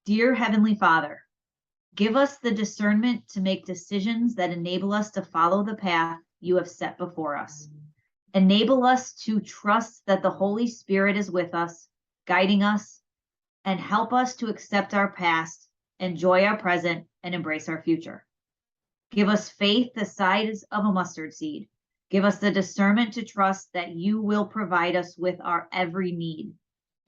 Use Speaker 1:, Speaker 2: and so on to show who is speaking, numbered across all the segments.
Speaker 1: Dear Heavenly Father, give us the discernment to make decisions that enable us to follow the path you have set before us. Enable us to trust that the Holy Spirit is with us, guiding us, and help us to accept our past, enjoy our present, and embrace our future. Give us faith the size of a mustard seed. Give us the discernment to trust that you will provide us with our every need.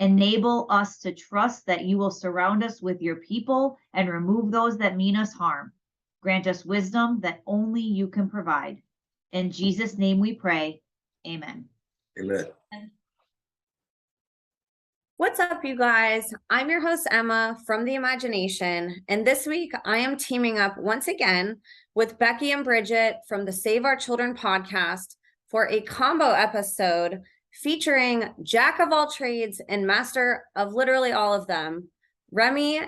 Speaker 1: Enable us to trust that you will surround us with your people and remove those that mean us harm. Grant us wisdom that only you can provide. In Jesus' name we pray. Amen.
Speaker 2: Amen.
Speaker 3: What's up, you guys? I'm your host, Emma from The Imagination, and this week I am teaming up once again with Becky and Bridget from the Save Our Children podcast for a combo episode featuring jack of all trades and master of literally all of them, Remi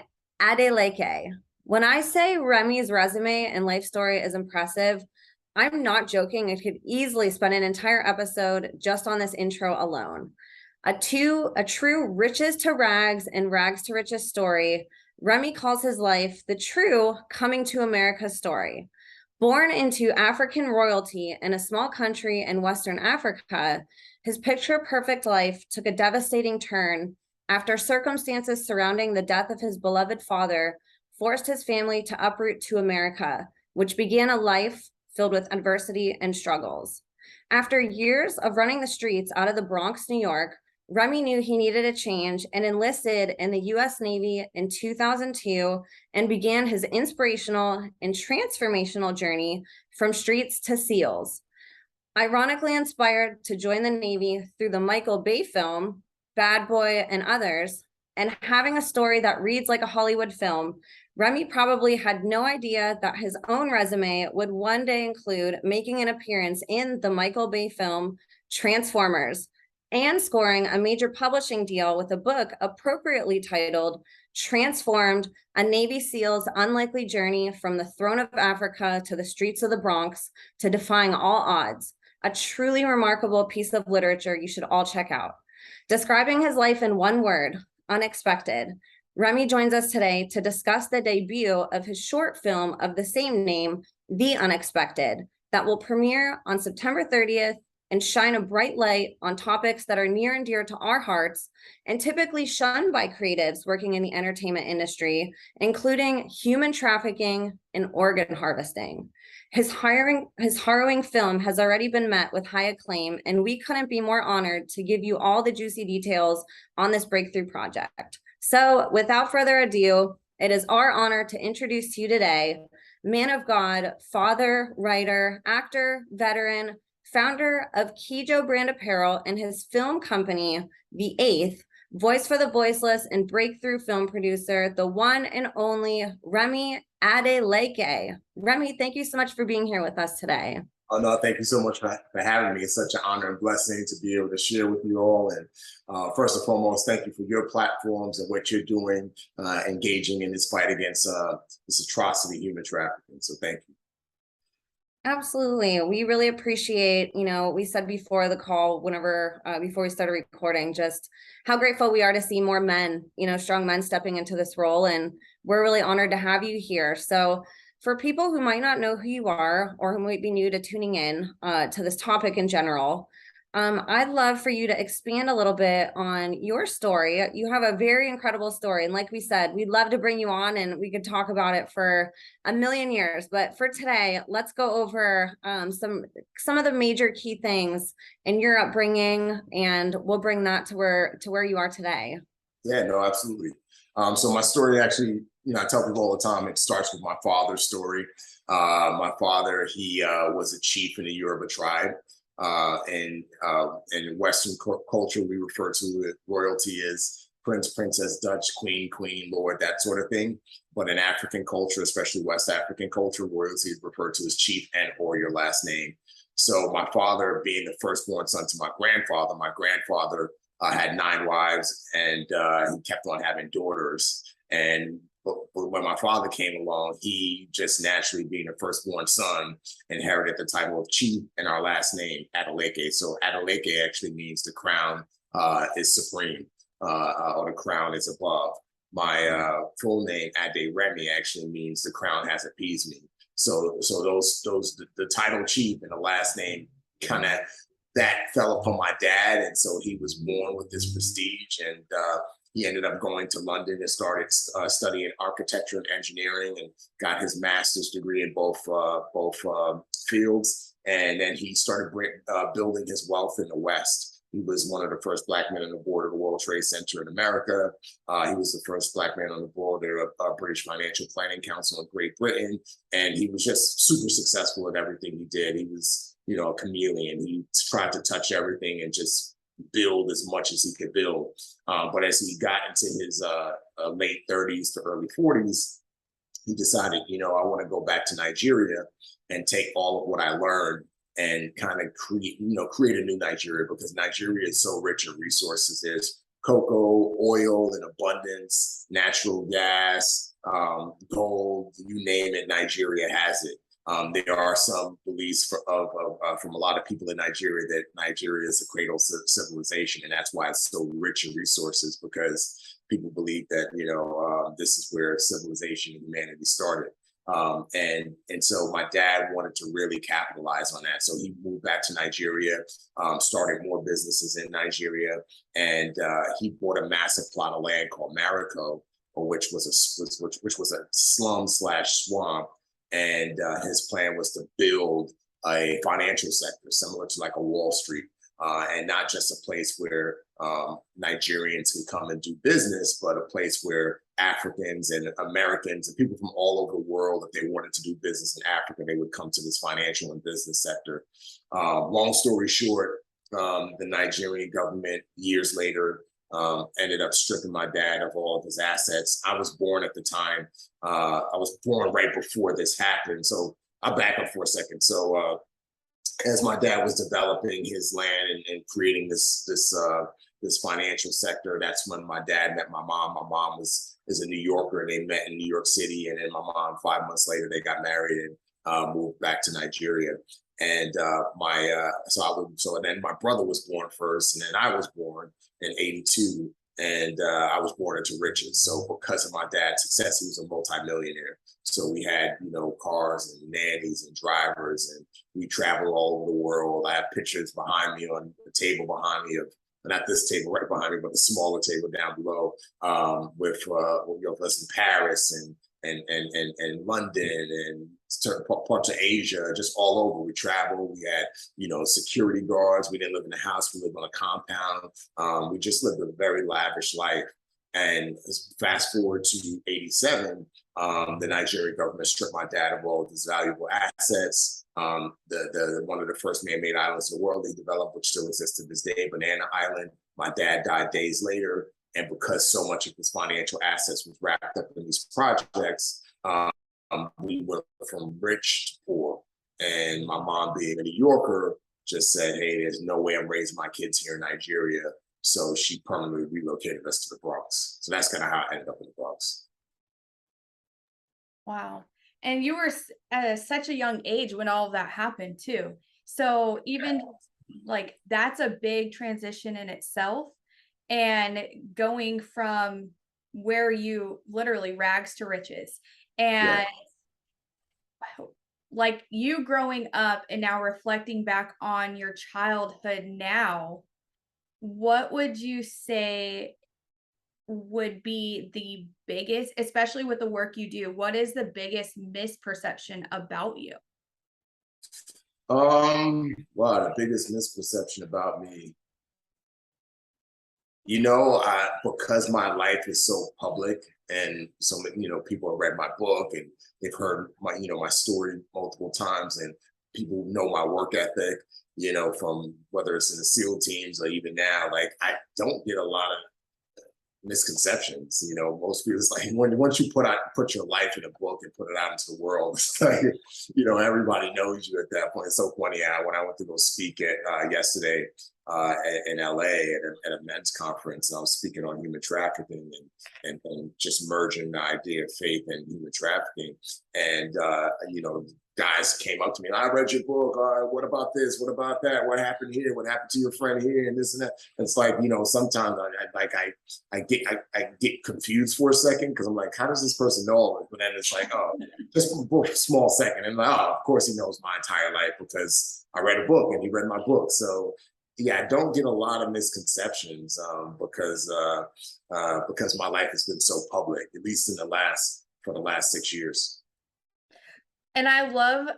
Speaker 3: Adeleke. When I say Remi's resume and life story is impressive, I'm not joking. I could easily spend an entire episode just on this intro alone. A true riches to rags and rags to riches story, Remi calls his life the true coming to America story. Born into African royalty in a small country in Western Africa, his picture-perfect life took a devastating turn after circumstances surrounding the death of his beloved father forced his family to uproot to America, which began a life filled with adversity and struggles. After years of running the streets out of the Bronx, New York, Remi knew he needed a change and enlisted in the U.S. Navy in 2002 and began his inspirational and transformational journey from streets to SEALs. Ironically inspired to join the Navy through the Michael Bay film, Bad Boy and Others, and having a story that reads like a Hollywood film, Remi probably had no idea that his own resume would one day include making an appearance in the Michael Bay film, Transformers, and scoring a major publishing deal with a book appropriately titled Transformed, a Navy SEAL's unlikely journey from the throne of Africa to the streets of the Bronx to defying all odds, a truly remarkable piece of literature you should all check out. Describing his life in one word, unexpected, Remi joins us today to discuss the debut of his short film of the same name, The Unexpected, that will premiere on September 30th and shine a bright light on topics that are near and dear to our hearts and typically shunned by creatives working in the entertainment industry, including human trafficking and organ harvesting. His harrowing film has already been met with high acclaim, and we couldn't be more honored to give you all the juicy details on this breakthrough project. So without further ado, it is our honor to introduce to you today, man of God, father, writer, actor, veteran, founder of Kijo Brand Apparel and his film company, The Eighth, voice for the voiceless and breakthrough film producer, the one and only Remi Adeleke. Remi, thank you so much for being here with us today.
Speaker 2: Oh, no, thank you so much for having me. It's such an honor and blessing to be able to share with you all. And first and foremost, thank you for your platforms and what you're doing, engaging in this fight against this atrocity, human trafficking. So thank you.
Speaker 3: Absolutely. We really appreciate, we said before the call, before we started recording, just how grateful we are to see more men, strong men stepping into this role. And we're really honored to have you here. So for people who might not know who you are or who might be new to tuning in to this topic in general, I'd love for you to expand a little bit on your story. You have a very incredible story. And like we said, we'd love to bring you on and we could talk about it for a million years. But for today, let's go over some of the major key things in your upbringing, and we'll bring that to where you are today.
Speaker 2: Yeah, no, absolutely. So my story actually, I tell people all the time, it starts with my father's story. My father, he was a chief in the Yoruba tribe. In Western culture, we refer to royalty as prince, princess, Dutch, queen, lord, that sort of thing. But in African culture, especially West African culture, royalty is referred to as chief and or your last name. So my father, being the firstborn son to my grandfather had 9 wives, and he kept on having daughters. And but when my father came along, he just naturally, being a firstborn son, inherited the title of chief and our last name, Adeleke. So Adeleke actually means the crown is supreme, or the crown is above. my full name, Remi, actually means the crown has appeased me. So the title chief and the last name kind of that fell upon my dad, and so he was born with this prestige, and he ended up going to London and started studying architecture and engineering, and got his master's degree in both fields. And then he started building his wealth in the West. He was one of the first Black men on the board of the World Trade Center in America. He was the first Black man on the board of the British Financial Planning Council in Great Britain. And he was just super successful in everything he did. He was, a chameleon. He tried to touch everything and just build as much as he could build. But as he got into his late 30s to early 40s, he decided, I want to go back to Nigeria and take all of what I learned and kind of create a new Nigeria, because Nigeria is so rich in resources. There's cocoa, oil in abundance, natural gas, gold, you name it, Nigeria has it. There are some beliefs from a lot of people in Nigeria that Nigeria is the cradle of civilization, and that's why it's so rich in resources, because people believe that this is where civilization and humanity started. And so my dad wanted to really capitalize on that. So he moved back to Nigeria, started more businesses in Nigeria, and he bought a massive plot of land called Marico, which was a slum/swamp. And his plan was to build a financial sector similar to like a Wall Street, and not just a place where Nigerians can come and do business, but a place where Africans and Americans and people from all over the world, if they wanted to do business in Africa, they would come to this financial and business sector. Long story short, the Nigerian government years later ended up stripping my dad of all of his assets. I was born at the time. I was born right before this happened. So I'll back up for a second. So as my dad was developing his land and creating this financial sector, that's when my dad met my mom. My mom is a New Yorker, and they met in New York City. And then my mom, 5 months later, they got married and moved back to Nigeria. And so then my brother was born first, and then I was born in '82, and I was born into riches. So because of my dad's success, he was a multimillionaire. So we had, cars and nannies and drivers, and we traveled all over the world. I have pictures behind me on the table behind me of, not this table right behind me, but the smaller table down below, with us in Paris and London and certain parts of Asia, just all over. We traveled. We had, security guards. We didn't live in a house. We lived on a compound. We just lived a very lavish life. And fast forward to '87, the Nigerian government stripped my dad of all of his valuable assets. The one of the first man-made islands in the world they developed, which still exists to this day, Banana Island. My dad died days later. And because so much of his financial assets was wrapped up in these projects, we went from rich to poor. And my mom, being a New Yorker, just said, hey, there's no way I'm raising my kids here in Nigeria. So she permanently relocated us to the Bronx. So that's kind of how I ended up in the Bronx.
Speaker 4: Wow. And you were at such a young age when all of that happened too. So even like that's a big transition in itself. And going from where you literally rags to riches, and like you growing up and now reflecting back on your childhood now, what would you say would be the biggest, especially with the work you do, what is the biggest misperception about you?
Speaker 2: Wow, the biggest misperception about me. Because my life is so public, and so people have read my book and they've heard my story multiple times, and people know my work ethic, from whether it's in the SEAL teams or even now, like I don't get a lot of misconceptions. Most people, it's like once you put your life in a book and put it out into the world, it's like, everybody knows you at that point. It's so funny. When I went to go speak yesterday in LA at a men's conference, I was speaking on human trafficking and just merging the idea of faith and human trafficking. And, guys came up to me, I read your book. What about this? What about that? What happened here? What happened to your friend here? And this and that. It's like, you know, sometimes I get confused for a second because I'm like, how does this person know all this? But then it's like, oh, just for a small second. And like, oh, of course he knows my entire life because I read a book and he read my book. So yeah, I don't get a lot of misconceptions because my life has been so public, at least for the last 6 years.
Speaker 4: And I love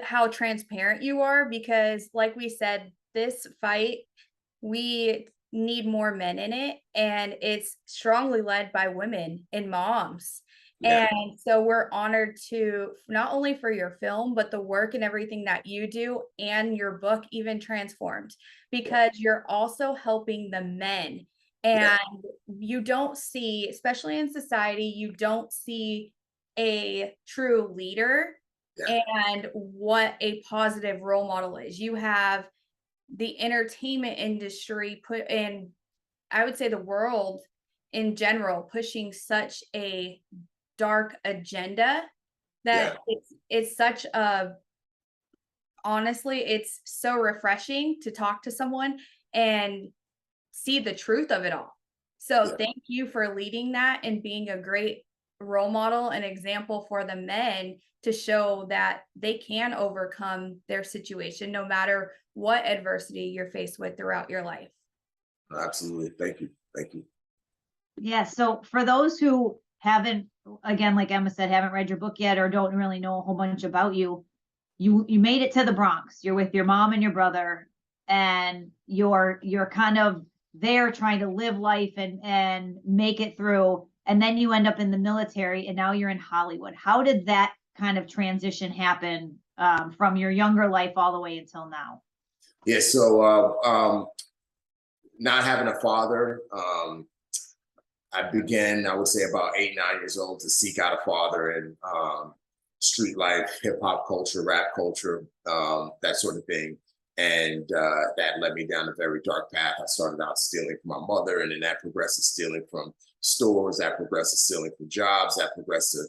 Speaker 4: how transparent you are because, like we said, this fight, we need more men in it, and it's strongly led by women and moms.
Speaker 2: Yeah.
Speaker 4: And so we're honored to not only for your film, but the work and everything that you do and your book, even Transformed, because you're also helping the men. And you don't see, especially in society, you don't see a true leader and what a positive role model is. You have the entertainment industry put in, I would say the world in general, pushing such a dark agenda that it's such a, honestly, it's so refreshing to talk to someone and see the truth of it all. So thank you for leading that and being a great role model and example for the men to show that they can overcome their situation no matter what adversity you're faced with throughout your life.
Speaker 2: Absolutely. Thank you. Thank you.
Speaker 1: Yeah. So for those who haven't, again, like Emma said, haven't read your book yet or don't really know a whole bunch about you, you made it to the Bronx. You're with your mom and your brother, and you're kind of there trying to live life and make it through. And then you end up in the military, and now you're in Hollywood. How did that kind of transition happen from your younger life all the way until now?
Speaker 2: Yeah, so not having a father, I began, I would say about 8, 9 years old to seek out a father in street life, hip hop culture, rap culture, that sort of thing. And that led me down a very dark path. I started out stealing from my mother, and then that progressed to stealing from stores, that progressed to stealing from jobs, that progressed to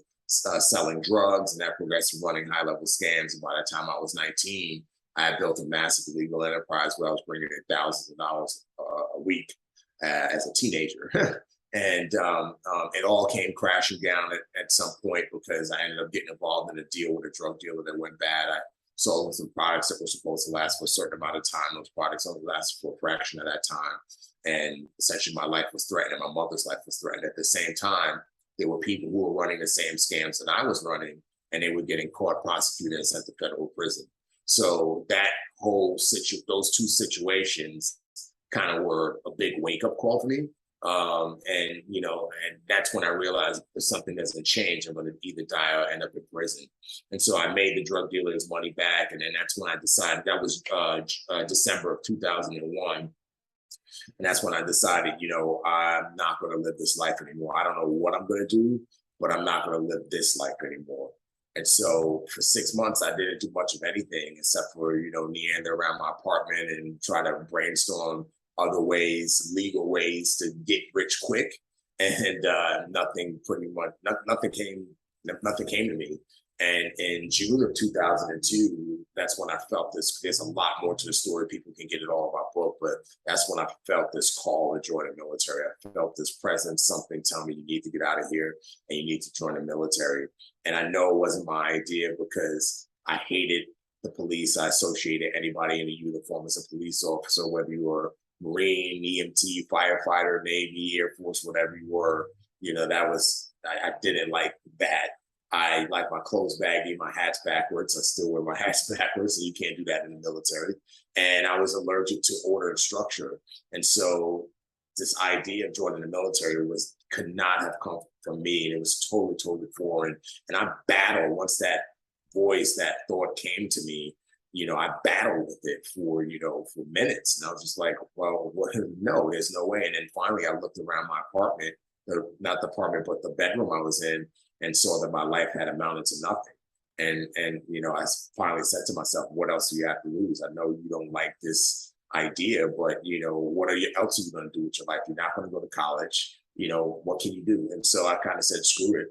Speaker 2: selling drugs, and that progressed to running high-level scams. And by the time I was 19, I had built a massive illegal enterprise where I was bringing in thousands of dollars a week as a teenager. And it all came crashing down at some point because I ended up getting involved in a deal with a drug dealer that went bad. I sold some products that were supposed to last for a certain amount of time. Those products only lasted for a fraction of that time. And essentially my life was threatened, and my mother's life was threatened. At the same time, there were people who were running the same scams that I was running, and they were getting caught, prosecuted, and sent to federal prison. So that whole those two situations kind of were a big wake-up call for me. And you know, and that's when I realized if something doesn't change, I'm going to either die or end up in prison. And so I made the drug dealer his money back, and then that's when I decided. That was December of 2001, and that's when I decided, you know, I'm not going to live this life anymore. I don't know what I'm going to do, but I'm not going to live this life anymore. And so for 6 months, I didn't do much of anything except for, you know, meander around my apartment and try to brainstorm other ways, legal ways to get rich quick. And nothing came to me. And in June of 2002, that's when I felt this. There's a lot more to the story. People can get it all in my book, but that's when I felt this call to join the military. I felt this presence, something telling me you need to get out of here and you need to join the military. And I know it wasn't my idea because I hated the police. I associated anybody in a uniform as a police officer, whether you were Marine, EMT, firefighter, Navy, Air Force, whatever you were. You know, I didn't like that. I like my clothes baggy, my hats backwards. I still wear my hats backwards, so you can't do that in the military. And I was allergic to order and structure. And so this idea of joining the military could not have come from me. And it was totally, totally foreign. And I battled once that thought came to me. You know, I battled with it for minutes. And I was just like, well, no, there's no way. And then finally I looked around my apartment, not the apartment, but the bedroom I was in, and saw that my life had amounted to nothing. And you know, I finally said to myself, what else do you have to lose? I know you don't like this idea, but you know, what else are you going to do with your life? You're not going to go to college. You know, what can you do? And so I kind of said, screw it.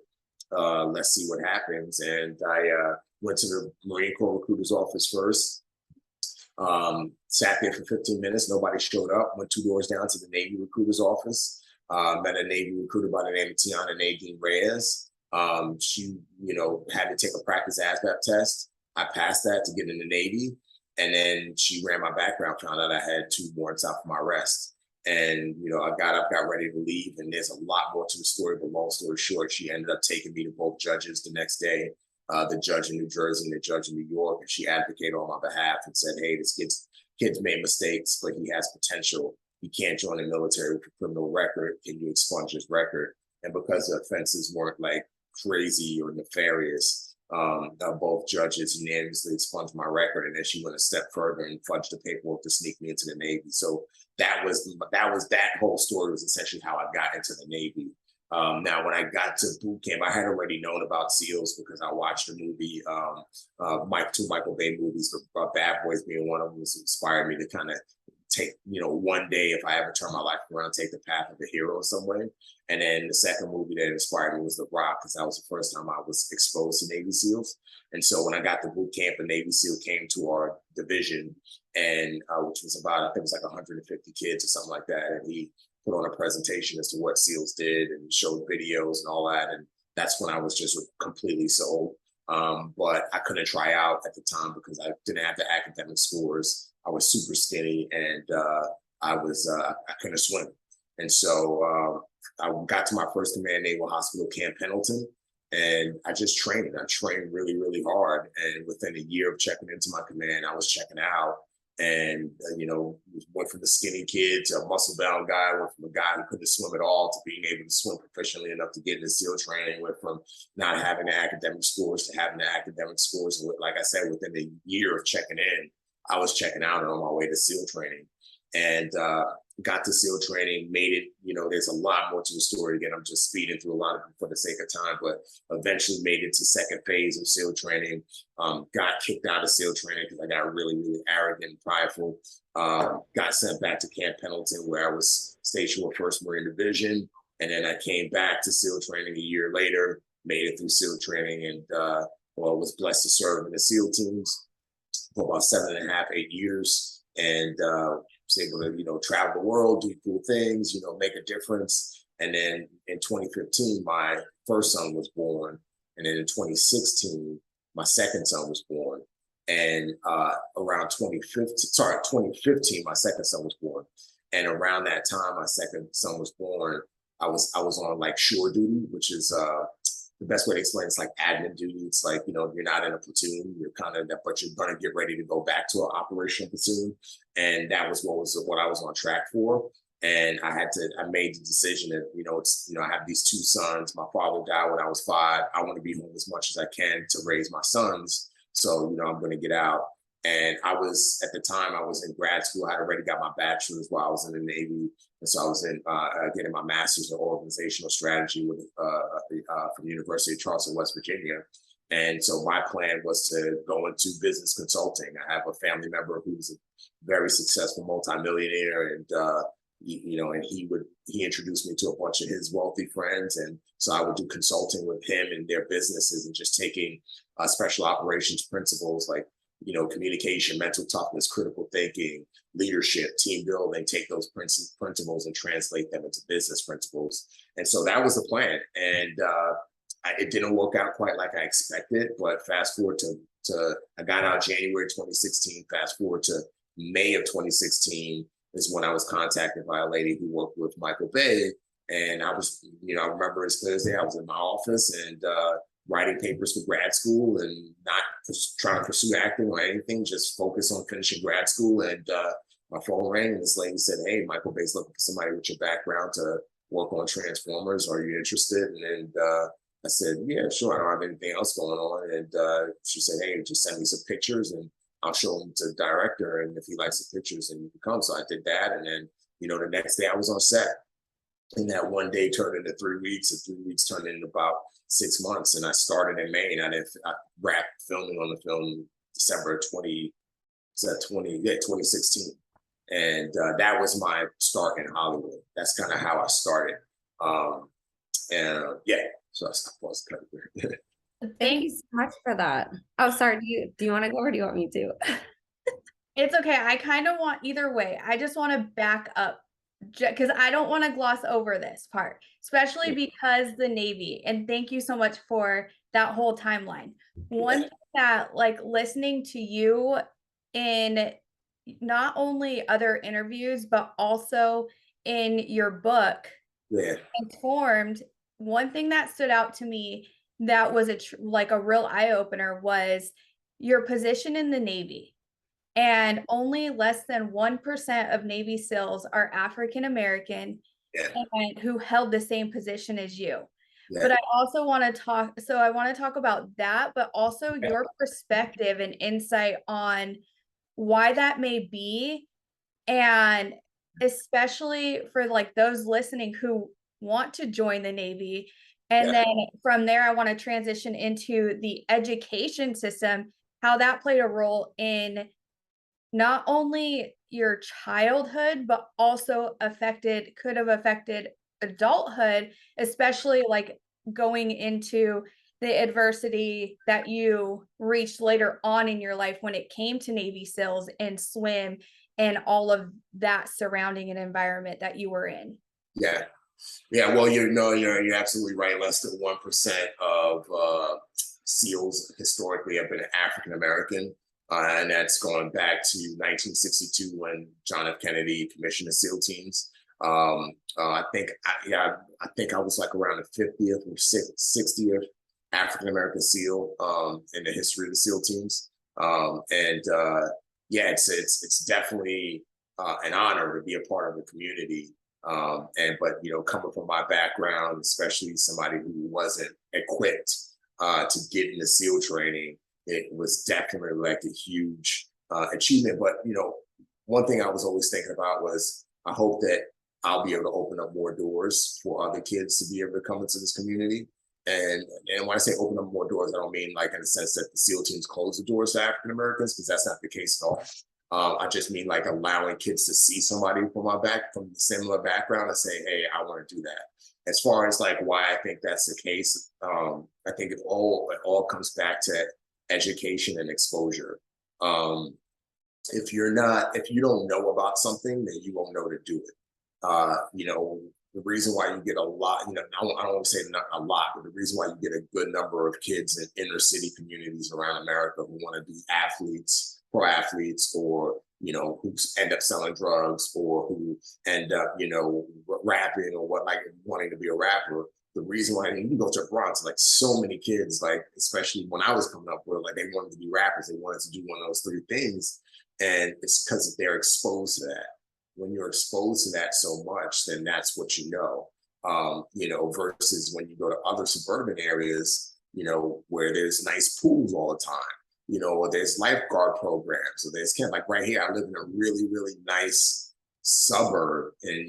Speaker 2: Let's see what happens. And went to the Marine Corps recruiter's office first. Sat there for 15 minutes. Nobody showed up. Went 2 doors down to the Navy recruiter's office. Met a Navy recruiter by the name of Tiana Nadine Reyes. She, had to take a practice ASVAB test. I passed that to get in the Navy. And then she ran my background, found out I had 2 warrants out for my arrest. And, I got up, got ready to leave. And there's a lot more to the story, but long story short, she ended up taking me to both judges the next day, the judge in New Jersey and the judge in New York. And she advocated on my behalf and said, hey, this kid's made mistakes, but he has potential. He can't join the military with a criminal record. Can you expunge his record? And because the offenses weren't like crazy or nefarious, both judges unanimously expunged my record, and then she went a step further and fudged the paperwork to sneak me into the Navy. So that whole story was essentially how I got into the Navy. Now, when I got to boot camp, I had already known about SEALs because I watched a movie, 2 Michael Bay movies, but Bad Boys being one of them, was inspired me to kind of take, one day, if I ever turn my life around, take the path of a hero in some way. And then the second movie that inspired me was The Rock, because that was the first time I was exposed to Navy SEALs. And so when I got to boot camp, a Navy SEAL came to our division, and which was about, I think it was like 150 kids or something like that. And he put on a presentation as to what SEALs did and showed videos and all that. And that's when I was just completely sold. But I couldn't try out at the time because I didn't have the academic scores. I was super skinny, and I couldn't swim. And so I got to my first command naval hospital, Camp Pendleton, and I just trained. I trained really, really hard. And within a year of checking into my command, I was checking out. And, went from the skinny kid to a muscle-bound guy, went from a guy who couldn't swim at all to being able to swim proficiently enough to get into SEAL training, went from not having the academic scores to having the academic scores. And like I said, within a year of checking in, I was checking out and on my way to SEAL training. And got to SEAL training, made it, there's a lot more to the story. Again, I'm just speeding through a lot of it for the sake of time, but eventually made it to second phase of SEAL training. Got kicked out of SEAL training because I got really, really arrogant and prideful. Got sent back to Camp Pendleton, where I was stationed with 1st Marine Division. And then I came back to SEAL training a year later, made it through SEAL training, and was blessed to serve in the SEAL teams for about 7.5, 8 years. And was able to, travel the world, do cool things, make a difference. And then in 2015, my first son was born. And then in 2016, my second son was born. And around 2015, my second son was born. And around that time, my second son was born, I was on like shore duty, which is the best way to explain it's like admin duty. It's like, you're not in a platoon, you're kind of, but you're going to get ready to go back to an operational platoon. And that was what I was on track for. And I made the decision that, I have these 2 sons. My father died when I was 5. I want to be home as much as I can to raise my sons. So, I'm going to get out. And at the time, I was in grad school. I had already got my bachelor's while I was in the Navy. And so I was getting my master's in organizational strategy from the University of Charleston, West Virginia. And so my plan was to go into business consulting. I have a family member who's a very successful multimillionaire, and and he introduced me to a bunch of his wealthy friends. And so I would do consulting with him and their businesses, and just taking special operations principles like, communication, mental toughness, critical thinking, leadership, team building, take those principles and translate them into business principles. And so that was the plan. And it didn't work out quite like I expected, but fast forward to I got out January 2016, fast forward to May of 2016 is when I was contacted by a lady who worked with Michael Bay. And I was, I remember it's Thursday, I was in my office and writing papers for grad school and not trying to pursue acting or anything, just focus on finishing grad school. And my phone rang and this lady said, hey, Michael Bay's looking for somebody with your background to work on Transformers. Are you interested? And I said, yeah, sure. I don't have anything else going on. And she said, hey, just send me some pictures and I'll show them to the director. And if he likes the pictures, then you can come. So I did that. And then, the next day I was on set. And that one day turned into 3 weeks, and 3 weeks turned into about 6 months. And I started in May, and I wrapped filming on the film December 2016. And that was my start in Hollywood. That's kind of how I started. So I was kind of weird.
Speaker 3: Thank you so much for that. Oh, sorry. Do you want to go or do you want me to?
Speaker 4: It's okay. I kind of want either way. I just want to back up because I don't want to gloss over this part, especially because the Navy. And thank you so much for that whole timeline. One thing that, like, listening to you in not only other interviews, but also in your book, Transformed, one thing that stood out to me that was like a real eye opener was your position in the Navy. And only less than 1% of Navy SEALs are African American and who held the same position as you. But I also want to talk, so I want to talk about that, but also your perspective and insight on why that may be. And especially for like those listening who want to join the Navy. And then from there, I want to transition into the education system, how that played a role in not only your childhood, but also could have affected adulthood, especially like going into the adversity that you reached later on in your life when it came to Navy SEALs and swim and all of that surrounding an environment that you were in.
Speaker 2: Yeah, well, you're absolutely right. Less than 1% of SEALs historically have been African American, and that's going back to 1962 when John F. Kennedy commissioned the SEAL teams. I think I was like around the 50th or 60th African American SEAL in the history of the SEAL teams, it's definitely an honor to be a part of the community. But coming from my background, especially somebody who wasn't equipped to get into SEAL training, it was definitely like a huge achievement. But one thing I was always thinking about was I hope that I'll be able to open up more doors for other kids to be able to come into this community. And when I say open up more doors, I don't mean like in the sense that the SEAL teams close the doors to African Americans, because that's not the case at all. I just mean like allowing kids to see somebody from a similar background and say, hey, I want to do that. As far as like why I think that's the case, I think it all comes back to education and exposure. If you don't know about something, then you won't know to do it. The reason why you get a lot, I don't want to say not a lot, but the reason why you get a good number of kids in inner city communities around America who want to be athletes, pro athletes, or who end up selling drugs, or who end up rapping, or wanting to be a rapper. The reason why you go to Bronx, like so many kids, like especially when I was coming up with, like they wanted to be rappers, they wanted to do one of those three things, and it's because they're exposed to that. When you're exposed to that so much, then that's what versus when you go to other suburban areas, where there's nice pools all the time, or there's lifeguard programs, or there's like right here, I live in a really, really nice suburb in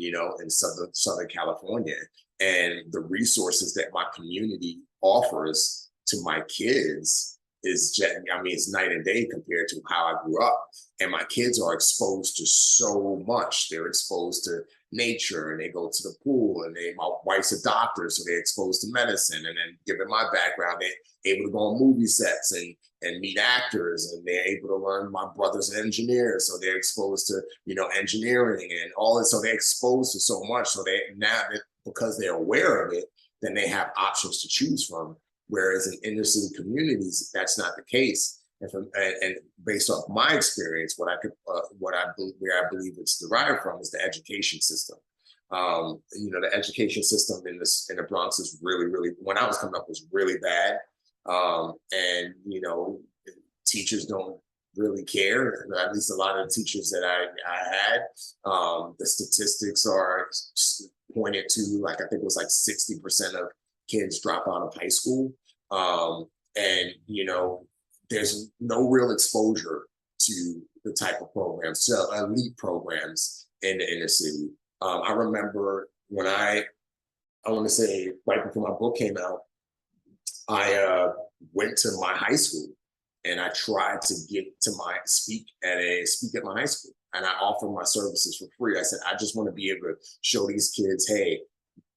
Speaker 2: Southern California. And the resources that my community offers to my kids is it's night and day compared to how I grew up. And my kids are exposed to so much. They're exposed to nature, and they go to the pool, and my wife's a doctor, so they're exposed to medicine. And then given my background, they're able to go on movie sets and meet actors, and they're able to learn. My brother's an engineer, so they're exposed to, engineering and all this. So they're exposed to so much. So because they're aware of it, then they have options to choose from. Whereas in inner city communities, that's not the case. And based off my experience, where I believe it's derived from is the education system. The education system in the Bronx is really, really, when I was coming up, was really bad. And teachers don't really care. At least a lot of the teachers that I had, the statistics are pointed to, like, I think it was like 60% of kids drop out of high school. And there's no real exposure to the type of programs, so elite programs in the inner city. I remember when I want to say right before my book came out, I went to my high school and I tried to get to speak at my high school, and I offered my services for free. I said, I just want to be able to show these kids, hey,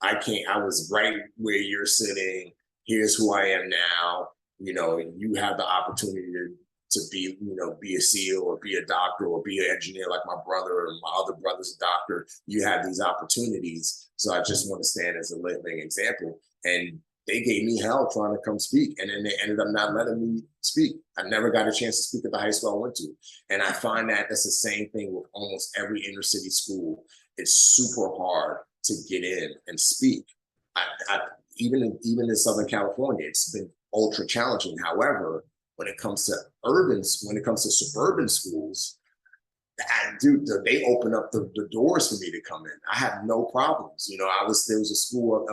Speaker 2: I was right where you're sitting. Here's who I am now. you know, you have the opportunity to be, you know, be a SEAL or be a doctor or be an engineer like my brother, and my other brother's a doctor. You have these opportunities. So I just want to stand as a living example. And they gave me hell trying to come speak. And then they ended up not letting me speak. I never got a chance to speak at the high school I went to. And I find that that's the same thing with almost every inner city school. It's super hard to get in and speak. Even in Southern California, it's been ultra challenging. However, when it comes to suburban schools, dude, they open up the doors for me to come in. I have no problems. You know, there was a school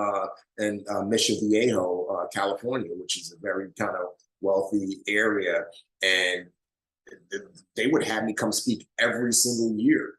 Speaker 2: in Mission Viejo, California, which is a very kind of wealthy area, and they would have me come speak every single year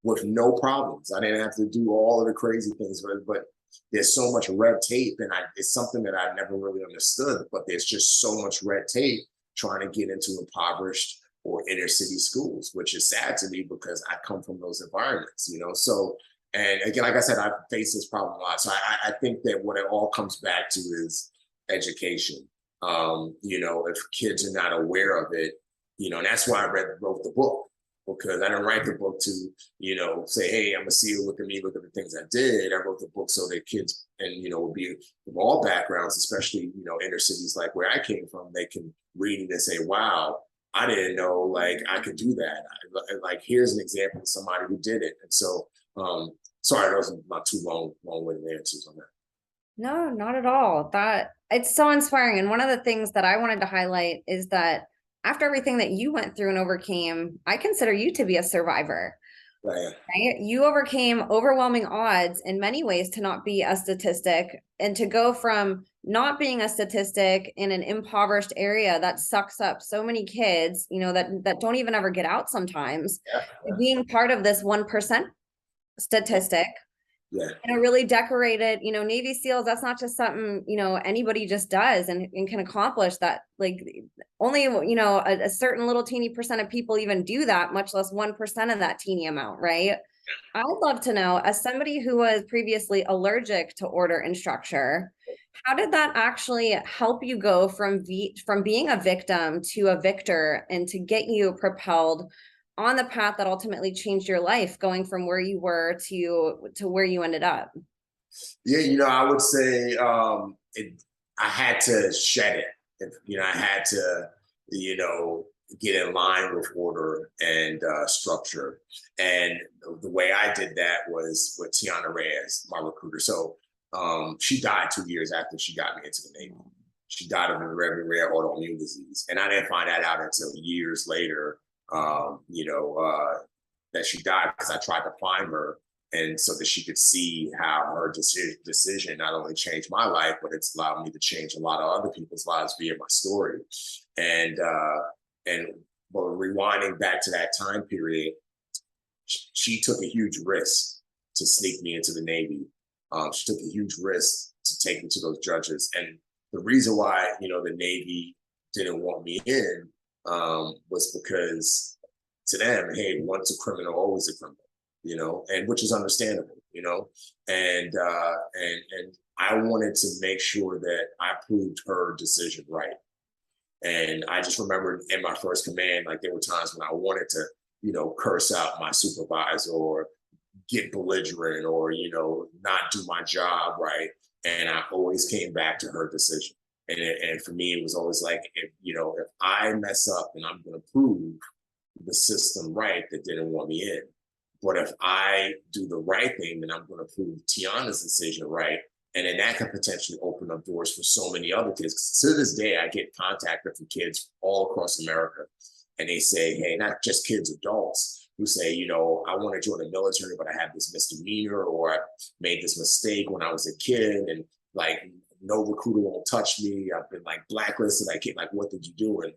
Speaker 2: with no problems. I didn't have to do all of the crazy things, but there's so much red tape, and it's something that I never really understood. But there's just so much red tape trying to get into impoverished or inner city schools, which is sad to me because I come from those environments, you know? So, and again, like I said, I've faced this problem a lot. So I think that what it all comes back to is education. You know, if kids are not aware of it, you know, and that's why I wrote the book, because I didn't write the book to, you know, say, hey, I'm a SEAL, look at me, look at the things I did. I wrote the book so that kids, and, you know, would be from all backgrounds, especially, you know, inner cities like where I came from, they can read it and say, wow, I didn't know, like, I could do that. Like, here's an example of somebody who did it. And so, sorry, those are not too long-winded answers on that.
Speaker 3: No, not at all. That it's so inspiring. And one of the things that I wanted to highlight is that after everything that you went through and overcame, I consider you to be a survivor.
Speaker 2: Right.
Speaker 3: Right? You overcame overwhelming odds in many ways to not be a statistic, and to go from not being a statistic in an impoverished area that sucks up so many kids, you know, that don't even ever get out sometimes,
Speaker 2: Yeah.
Speaker 3: being part of this 1% statistic.
Speaker 2: Yeah.
Speaker 3: And a really decorated, you know, Navy SEALs, that's not just something, you know, anybody just does and can accomplish that. Like, only, you know, a certain little teeny percent of people even do that, much less 1% of that teeny amount, right? I'd love to know, as somebody who was previously allergic to order and structure, how did that actually help you go from being a victim to a victor, and to get you propelled on the path that ultimately changed your life, going from where you were to where you ended up?
Speaker 2: Yeah, you know, I would say I had to shed it. You know, I had to, you know, get in line with order and structure. And the way I did that was with Tiana Reyes, my recruiter. So she died 2 years after she got me into the Navy. She died of a very rare autoimmune disease. And I didn't find that out until years later, you know, that she died, because I tried to find her, and so that she could see how her decision not only changed my life, but it's allowed me to change a lot of other people's lives via my story. And well, rewinding back to that time period, she took a huge risk to sneak me into the Navy. She took a huge risk to take me to those judges. And the reason why, you know, the Navy didn't want me in was because to them, hey, once a criminal, always a criminal, you know, and which is understandable, you know, and I wanted to make sure that I proved her decision right. And I just remember in my first command, like there were times when I wanted to, you know, curse out my supervisor or get belligerent or, you know, not do my job right. And I always came back to her decision. And for me, it was always like, if, you know, if I mess up, and I'm going to prove the system right that didn't want me in. But if I do the right thing, then I'm going to prove Tiana's decision right. And then that could potentially open up doors for so many other kids. To this day, I get contacted from kids all across America. And they say, hey, not just kids, adults who say, you know, I want to join the military, but I had this misdemeanor, or I made this mistake when I was a kid, and like no recruiter won't touch me. I've been like blacklisted. I can't, like, what did you do? And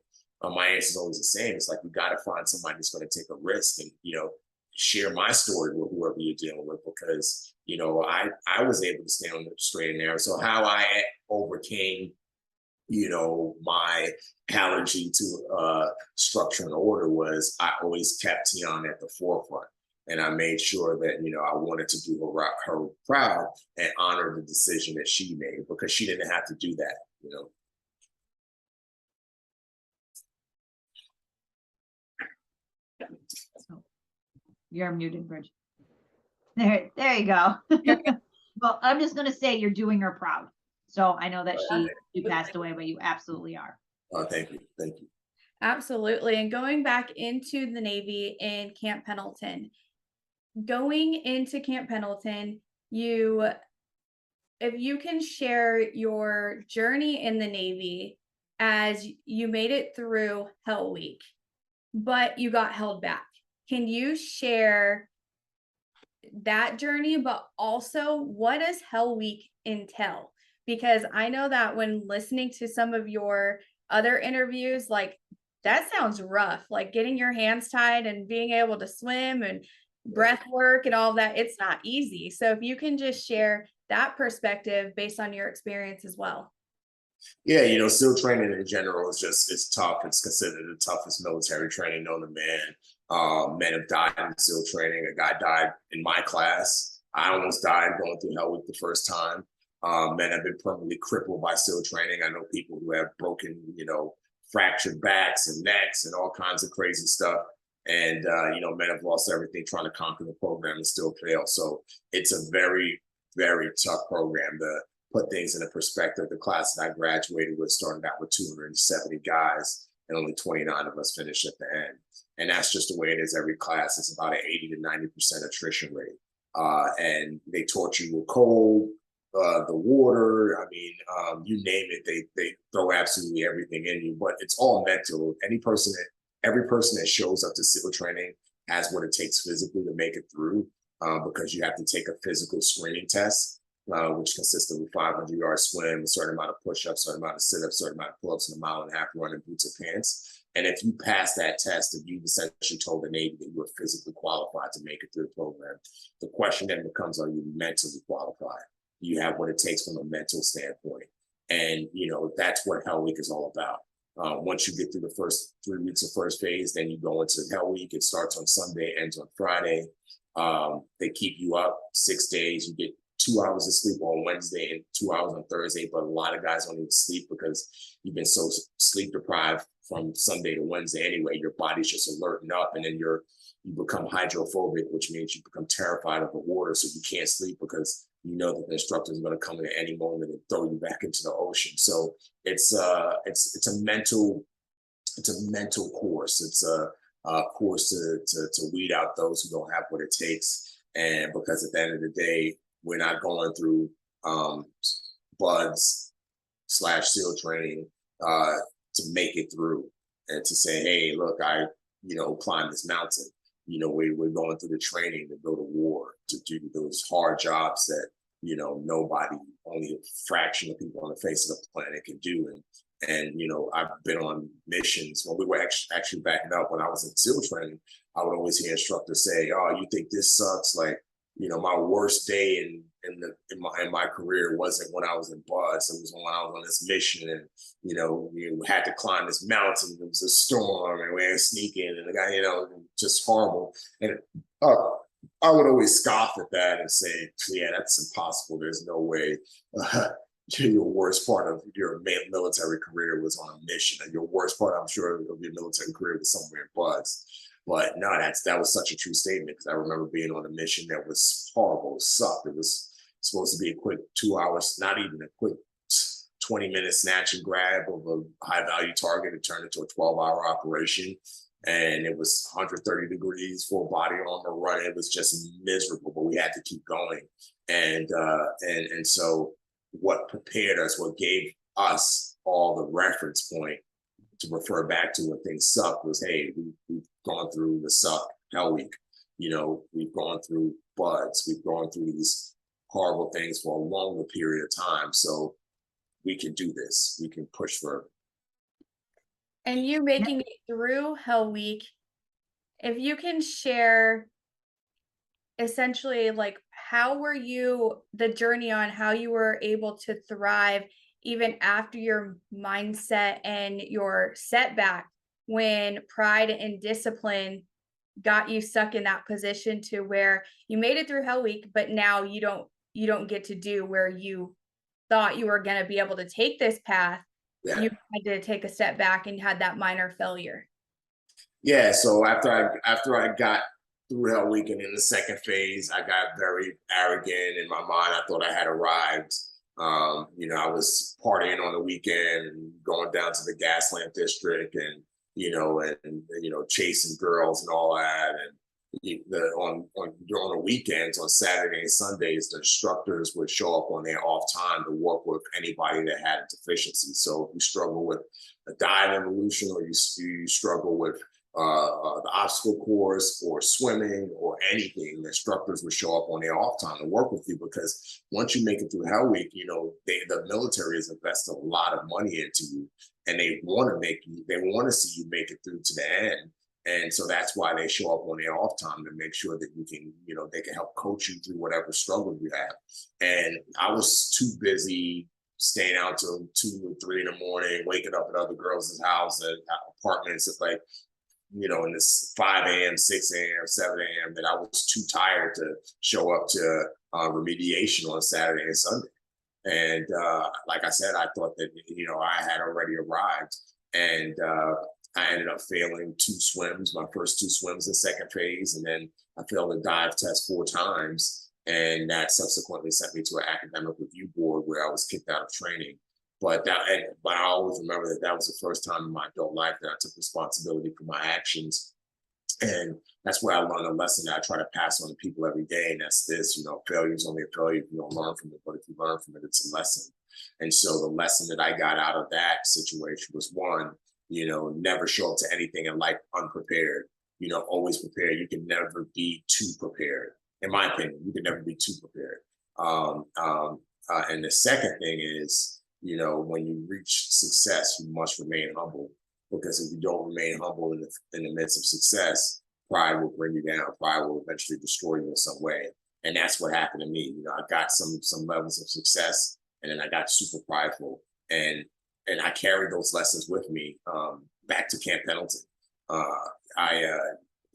Speaker 2: my answer is always the same. It's like, you got to find somebody that's going to take a risk and, you know, share my story with whoever you're dealing with, because, you know, I was able to stay on the straight and narrow. So how I overcame, you know, my allergy to structure and order was I always kept Tiana at the forefront. And I made sure that, you know, I wanted to do her proud and honor the decision that she made, because she didn't have to do that, you know.
Speaker 1: You're muted, Bridget. There you go. Well, I'm just gonna say you're doing her proud. So I know that she passed away, but you absolutely are.
Speaker 2: Oh, thank you. Thank you.
Speaker 4: Absolutely. And going back into the Navy in Camp Pendleton, if you can share your journey in the Navy as you made it through Hell Week, but you got held back. Can you share that journey, but also what does Hell Week entail? Because I know that when listening to some of your other interviews, like that sounds rough, like getting your hands tied and being able to swim and breath work and all of that. It's not easy. So if you can just share that perspective based on your experience as well.
Speaker 2: Yeah, you know, SEAL training in general is it's tough. It's considered the toughest military training known to man. Men have died in SEAL training. A guy died in my class. I almost died going through Hell Week the first time. Men have been permanently crippled by SEAL training. I know people who have broken, you know, fractured backs and necks and all kinds of crazy stuff. And, you know, men have lost everything trying to conquer the program and still fail. So it's a very, very tough program to put things in a perspective. The class that I graduated with started out with 270 guys and only 29 of us finished at the end. And that's just the way it is every class. It's about an 80 to 90% attrition rate. And they torture you with cold, the water. I mean, you name it, they throw absolutely everything in you, but it's all mental. Every person that shows up to SEAL training has what it takes physically to make it through, because you have to take a physical screening test, which consists of a 500-yard swim, a certain amount of push-ups, a certain amount of sit-ups, a certain amount of pull-ups, and a mile and a half run in boots and pants. And if you pass that test, then you've essentially told the Navy that you are physically qualified to make it through the program. The question then becomes, are you mentally qualified? Do you have what it takes from a mental standpoint? And, you know, that's what Hell Week is all about. Once you get through the first 3 weeks of first phase, then you go into Hell Week. It starts on Sunday, ends on Friday. They keep you up 6 days. You get 2 hours of sleep on Wednesday and 2 hours on Thursday, but a lot of guys don't even sleep because you've been so sleep deprived from Sunday to Wednesday anyway. Your body's just alerting up, and then you become hydrophobic, which means you become terrified of the water, so you can't sleep because you know that the instructor is going to come in at any moment and throw you back into the ocean. So it's a mental course. It's a course to weed out those who don't have what it takes, and because at the end of the day, we're not going through BUDS / SEAL training to make it through and to say, hey, look, I climbed this mountain. You know, we're going through the training to go to war, to do those hard jobs that, you know, nobody, only a fraction of people on the face of the planet can do. And you know, I've been on missions when we were actually backing up. When I was in SEAL training, I would always hear instructors say, oh, you think this sucks? Like, you know, my worst day in my career wasn't when I was in BUDS. It was when I was on this mission, and you know, we had to climb this mountain. It was a storm, and we had to sneak in, and the guy, you know, just horrible. And I would always scoff at that and say, yeah, that's impossible. There's no way. Your worst part of your military career was on a mission. And your worst part, I'm sure, of your military career was somewhere in BUDS. But no, that was such a true statement, because I remember being on a mission that was horrible. It sucked. It was supposed to be a quick 2 hours, not even a quick 20-minute snatch and grab of a high value target. It turned into a 12-hour operation. And it was 130 degrees, full body armor running. It was just miserable, but we had to keep going. And so what prepared us, what gave us all the reference point to refer back to when things suck was, hey, we've gone through the suck Hell Week. You know, we've gone through BUDS. We've gone through these horrible things for a longer period of time. So we can do this. We can push further.
Speaker 4: And you making it through Hell Week, if you can share essentially, like, how were you, the journey on how you were able to thrive even after your mindset and your setback, when pride and discipline got you stuck in that position to where you made it through Hell Week, but now you don't get to do where you thought you were going to be able to take this path. Yeah. You had to take a step back and had that minor failure.
Speaker 2: Yeah, so after I got through Hell Week and in the second phase, I got very arrogant in my mind. I thought I had arrived. I was partying on the weekend, going down to the Gaslamp district, and chasing girls and all that. And on the weekends, on Saturday and Sundays, the instructors would show up on their off time to work with anybody that had a deficiency. So if you struggle with a dive evolution, or you struggle with the obstacle course or swimming or anything, the instructors would show up on their off time to work with you, because once you make it through Hell Week, the military has invested a lot of money into you, and they want to see you make it through to the end. And so that's why they show up on their off time, to make sure that they can help coach you through whatever struggle you have. And I was too busy staying out till 2 or 3 in the morning, waking up at other girls' house and apartments at in this 5 a.m., 6 a.m., 7 a.m., that I was too tired to show up to remediation on Saturday and Sunday. And like I said, I thought that, I had already arrived. And I ended up failing 2 swims, my first 2 swims in second phase. And then I failed a dive test 4 times. And that subsequently sent me to an academic review board, where I was kicked out of training. But I always remember that was the first time in my adult life that I took responsibility for my actions. And that's where I learned a lesson that I try to pass on to people every day. And that's this, failure is only a failure if you don't learn from it. But if you learn from it, it's a lesson. And so the lesson that I got out of that situation was, one, never show up to anything in life unprepared. Always prepared. You can never be too prepared. In my opinion, you can never be too prepared. And the second thing is, when you reach success, you must remain humble, because if you don't remain humble in the midst of success, pride will bring you down. Pride will eventually destroy you in some way. And that's what happened to me. I got some levels of success, and then I got super prideful, and I carried those lessons with me back to Camp Pendleton.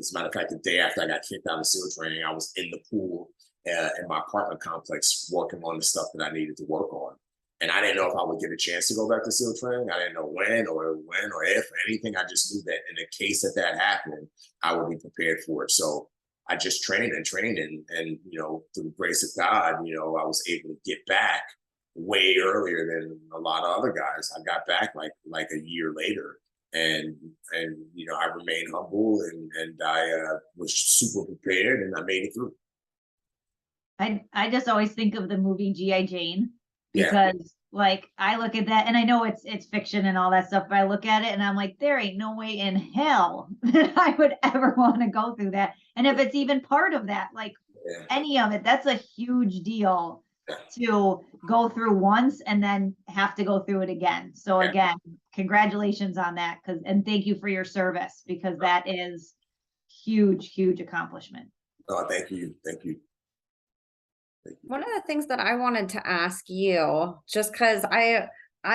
Speaker 2: As a matter of fact, the day after I got kicked out of SEAL training, I was in the pool in my apartment complex working on the stuff that I needed to work on. And I didn't know if I would get a chance to go back to SEAL training. I didn't know when or if or anything. I just knew that in the case that happened, I would be prepared for it. So I just trained, and through the grace of God, I was able to get back way earlier than a lot of other guys. I got back like a year later, and I remained humble, and I was super prepared, and I made it through.
Speaker 1: I just always think of the movie G.I. Jane,
Speaker 2: Yeah.
Speaker 1: because I look at that, and I know it's fiction and all that stuff, but I look at it and I'm like, there ain't no way in hell that I would ever want to go through that. And if it's even part of that,
Speaker 2: Yeah.
Speaker 1: any of it, that's a huge deal to go through once and then have to go through it again. So
Speaker 2: Yeah.
Speaker 1: again, congratulations on that, and thank you for your service, because that is huge accomplishment.
Speaker 2: Oh, thank you. Thank you.
Speaker 3: One of the things that I wanted to ask you, just because I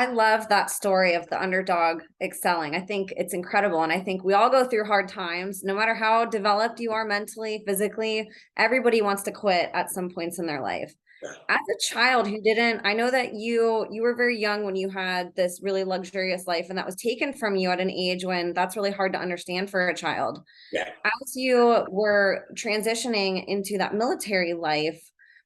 Speaker 3: love that story of the underdog excelling. I think it's incredible. And I think we all go through hard times, no matter how developed you are mentally, physically. Everybody wants to quit at some points in their life.
Speaker 2: Yeah.
Speaker 3: As a child who didn't, I know that you were very young when you had this really luxurious life, and that was taken from you at an age when that's really hard to understand for a child.
Speaker 2: Yeah.
Speaker 3: As you were transitioning into that military life,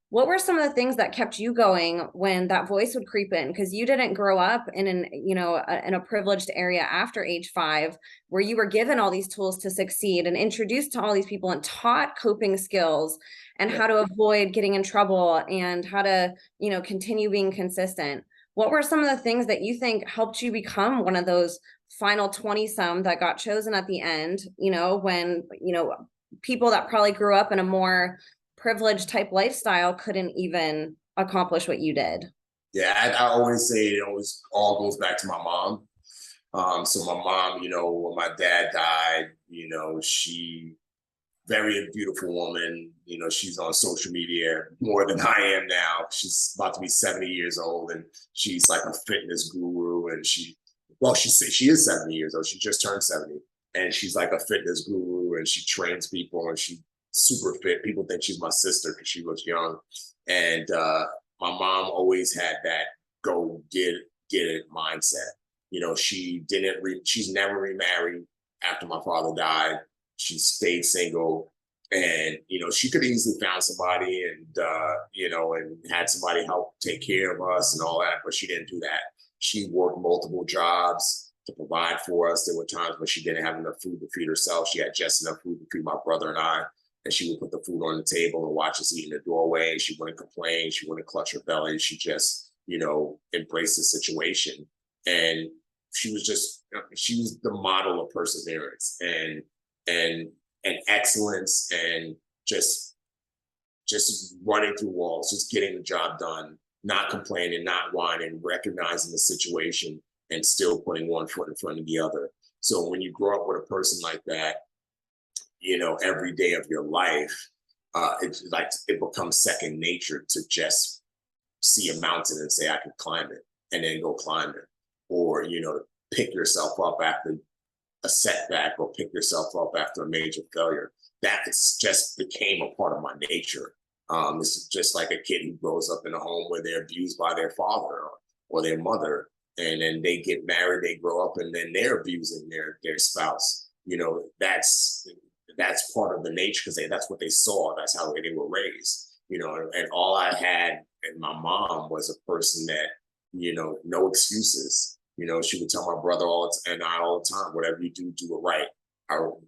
Speaker 3: what were some of the things that kept you going when that voice would creep in? Because you didn't grow up in in a privileged area after age 5, where you were given all these tools to succeed and introduced to all these people and taught coping skills and how to avoid getting in trouble and how to, continue being consistent. What were some of the things that you think helped you become one of those final 20-some that got chosen at the end, when, people that probably grew up in a more privileged type lifestyle couldn't even accomplish what you did?
Speaker 2: Yeah, I always say it always all goes back to my mom. So my mom, when my dad died, she very beautiful woman. She's on social media more than I am now. She's about to be 70 years old, and she's like a fitness guru. And she is 70 years old. She just turned 70, and she's like a fitness guru, and she trains people, and she's super fit. People think she's my sister because she looks young. And my mom always had that go get it mindset. She's never remarried after my father died. She stayed single. And, she could easily found somebody and, and had somebody help take care of us and all that, but she didn't do that. She worked multiple jobs to provide for us. There were times when she didn't have enough food to feed herself. She had just enough food to feed my brother and I, and she would put the food on the table and watch us eat in the doorway. She wouldn't complain. She wouldn't clutch her belly. She just, embraced the situation. And she was the model of perseverance and excellence, and just running through walls, just getting the job done, not complaining, not whining, recognizing the situation, and still putting one foot in front of the other. So when you grow up with a person like that, every day of your life, it's like it becomes second nature to just see a mountain and say, I can climb it, and then go climb it. Or, pick yourself up after a setback, or pick yourself up after a major failure. That just became a part of my nature. This is just like a kid who grows up in a home where they're abused by their father or their mother, and then they get married, they grow up, and then they're abusing their spouse. That's part of the nature, because that's what they saw. That's how they were raised. And all I had in my mom was a person that, no excuses. She would tell my brother all the time, whatever you do, do it right.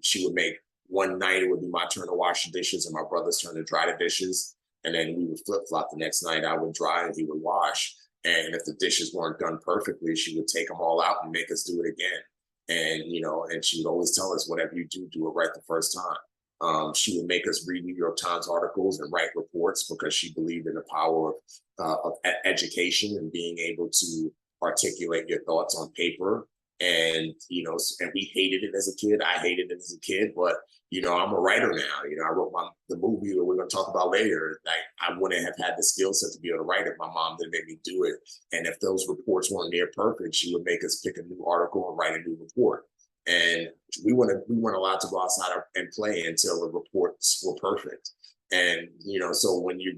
Speaker 2: She would make, one night it would be my turn to wash the dishes and my brother's turn to dry the dishes. And then we would flip-flop. The next night I would dry and he would wash. And if the dishes weren't done perfectly, she would take them all out and make us do it again. And, and she would always tell us, whatever you do, do it right the first time. She would make us read New York Times articles and write reports, because she believed in the power of education and being able to articulate your thoughts on paper. And, and we hated it as a kid. I hated it as a kid, but, I'm a writer now. I wrote the movie that we're going to talk about later. Like, I wouldn't have had the skill set to be able to write it. My mom didn't make me do it. And if those reports weren't near perfect, she would make us pick a new article and write a new report. And we weren't allowed to go outside and play until the reports were perfect. And, so when you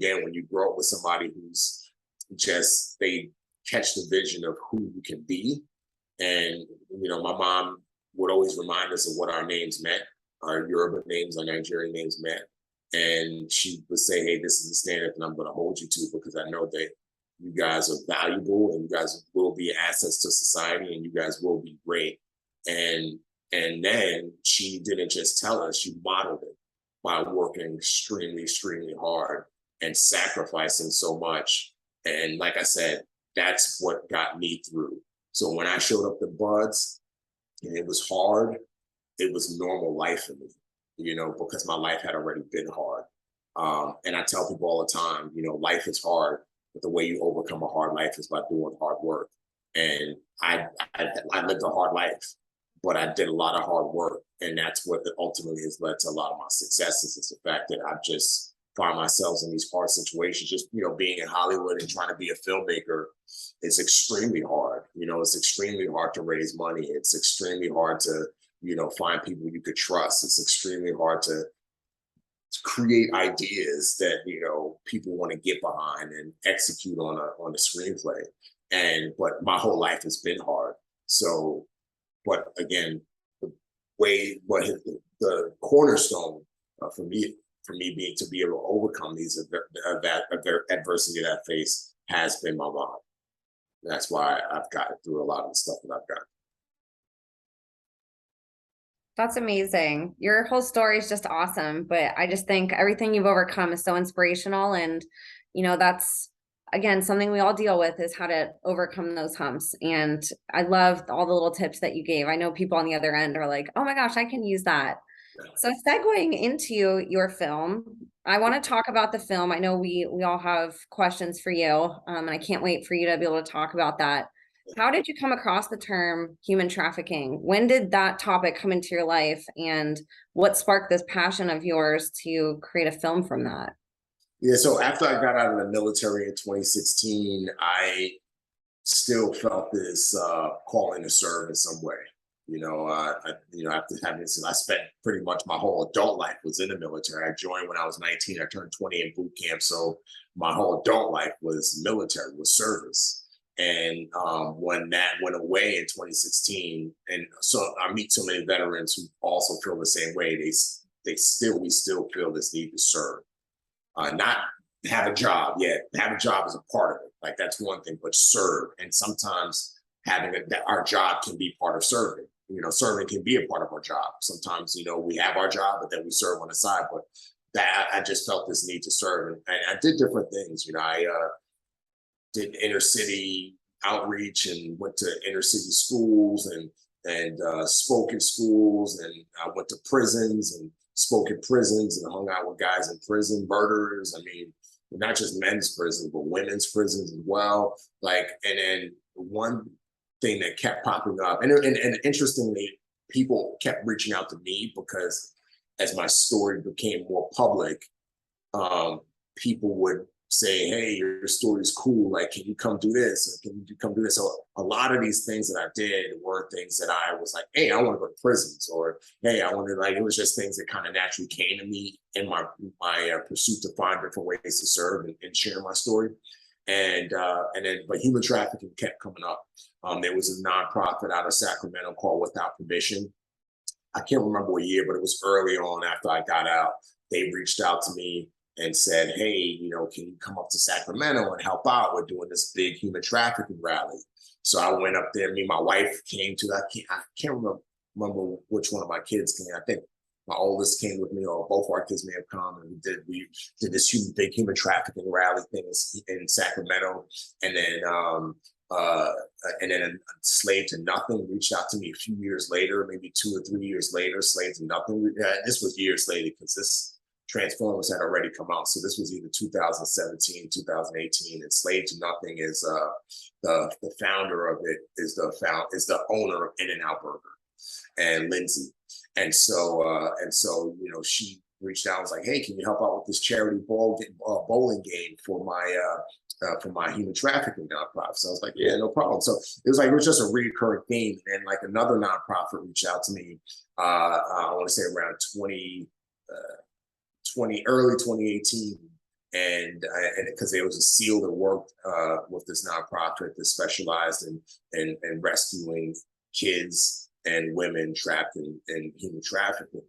Speaker 2: grow up with somebody who's they catch the vision of who you can be. And, my mom would always remind us of what our names meant, our Yoruba names, our Nigerian names meant. And she would say, hey, this is the standard that I'm going to hold you to, because I know that you guys are valuable and you guys will be assets to society and you guys will be great. And then she didn't just tell us, she modeled it by working extremely, extremely hard and sacrificing so much. And like I said, that's what got me through. So when I showed up to Buds and it was hard, it was normal life for me, because my life had already been hard. And I tell people all the time, life is hard, but the way you overcome a hard life is by doing hard work. And I lived a hard life, but I did a lot of hard work. And that's what ultimately has led to a lot of my successes, is the fact that I've just find myself in these hard situations. Just, being in Hollywood and trying to be a filmmaker, it's extremely hard. It's extremely hard to raise money. It's extremely hard to, find people you could trust. It's extremely hard to create ideas that, people want to get behind and execute on a screenplay. But my whole life has been hard. So, but again, the cornerstone for me being to be able to overcome these adversity that I face has been my mom. That's why I've gotten through a lot of the stuff that I've got.
Speaker 3: That's amazing. Your whole story is just awesome, but I just think everything you've overcome is so inspirational. And, that's, again, something we all deal with, is how to overcome those humps. And I love all the little tips that you gave. I know people on the other end are like, oh my gosh, I can use that. So segueing into your film, I want to talk about the film. I know we all have questions for you, and I can't wait for you to be able to talk about that. How did you come across the term human trafficking? When did that topic come into your life, and what sparked this passion of yours to create a film from that?
Speaker 2: Yeah, so after I got out of the military in 2016, I still felt this calling to serve in some way. After having this, I spent pretty much my whole adult life was in the military. I joined when I was 19. I turned 20 in boot camp. So my whole adult life was military, was service. And when that went away in 2016, and so I meet so many veterans who also feel the same way. We still feel this need to serve, not have a job yet. Have a job is a part of it, like that's one thing, but serve. And sometimes that our job can be part of serving. Serving can be a part of our job. Sometimes, we have our job, but then we serve on the side. But that I just felt this need to serve, and I did different things. I did inner city outreach and went to inner city schools and spoke in schools, and I went to prisons and spoke in prisons and hung out with guys in prison, murderers. I mean, not just men's prisons, but women's prisons as well. And then one thing that kept popping up, and interestingly, people kept reaching out to me because as my story became more public, people would say, hey, your story's cool. Like, can you come do this? Or can you come do this? So a lot of these things that I did were things that I was like, hey, I want to go to prisons, or hey, I want to, it was just things that kind of naturally came to me in my pursuit to find different ways to serve and share my story. But human trafficking kept coming up. There was a nonprofit out of Sacramento called Without Permission. I can't remember what year, but it was early on after I got out. They reached out to me and said, hey, can you come up to Sacramento and help out? We're doing this big human trafficking rally. So I went up there. Me and my wife came to that. I can't remember which one of my kids came. I think my oldest came with me, or both our kids may have come. And we did this big human trafficking rally thing in Sacramento. And then Slave to Nothing reached out to me a few years later, maybe 2 or 3 years later. Slave to Nothing. This was years later because this Transformers had already come out. So this was either 2017, 2018, and Slave to Nothing is the founder of it is the owner of In-N-Out Burger, and Lindsay. And so she reached out and was like, hey, can you help out with this charity bowling game for my human trafficking nonprofit? So I was like, yeah, no problem. So it was just a recurring theme. And like another nonprofit reached out to me, I want to say around early 2018, and because there was a SEAL that worked with this nonprofit that specialized in rescuing kids and women trapped in human trafficking.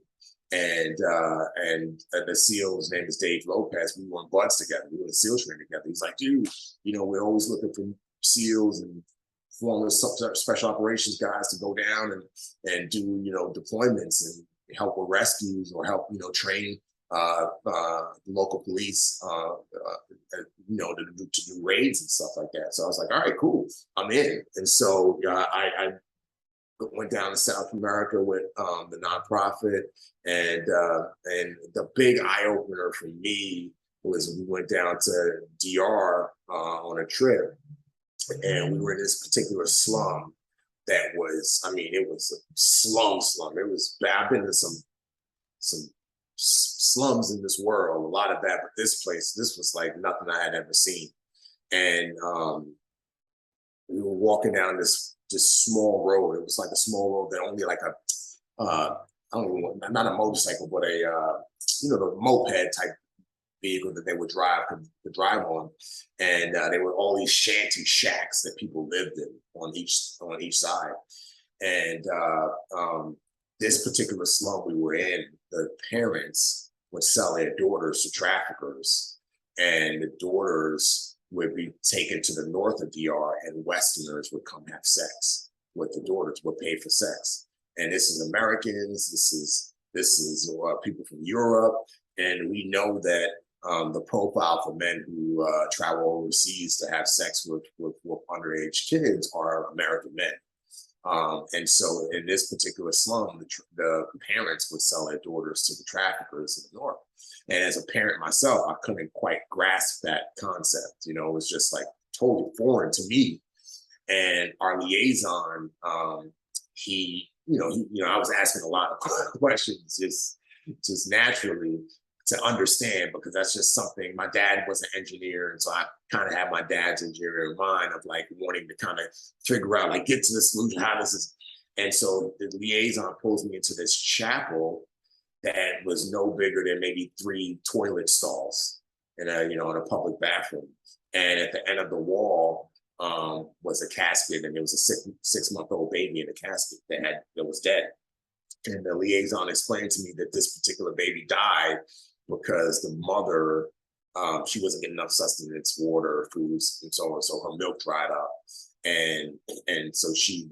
Speaker 2: And the SEAL, his name is Dave Lopez. We were in buds together. We were in SEAL training together. He's like, dude, we're always looking for SEALs and former special operations guys to go down and do deployments and help with rescues, or help train local police to do raids and stuff like that. So I was like, all right, cool, I'm in. And so I went down to South America with the nonprofit, and the big eye opener for me was we went down to DR on a trip, and we were in this particular slum that was, it was a slum. It was bad. I've been to some slums in this world, a lot of that, but this was like nothing I had ever seen. And we were walking down this small road. It was like a small road that only like not a motorcycle, but the moped type vehicle that they would drive on. And there were all these shanty shacks that people lived in on each side. And this particular slum we were in, the parents would sell their daughters to traffickers, and the daughters would be taken to the north of DR, and Westerners would come have sex with the daughters, would pay for sex. And this is Americans, this is people from Europe, and we know that the profile for men who travel overseas to have sex with underage kids are American men. And so in this particular slum, the parents would sell their daughters to the traffickers in the north. And as a parent myself, I couldn't quite grasp that concept. It was just like totally foreign to me. And our liaison, I was asking a lot of questions just naturally to understand, because that's just something. My dad was an engineer, and so I kind of had my dad's engineering mind of like wanting to kind of figure out, like, get to the solution. How does this? And so the liaison pulls me into this chapel that was no bigger than maybe 3 toilet stalls in a public bathroom. And at the end of the wall was a casket, and there was a 6-month-old baby in a casket that was dead. And the liaison explained to me that this particular baby died because the mother, she wasn't getting enough sustenance, water, foods, and so on. So her milk dried up. And so she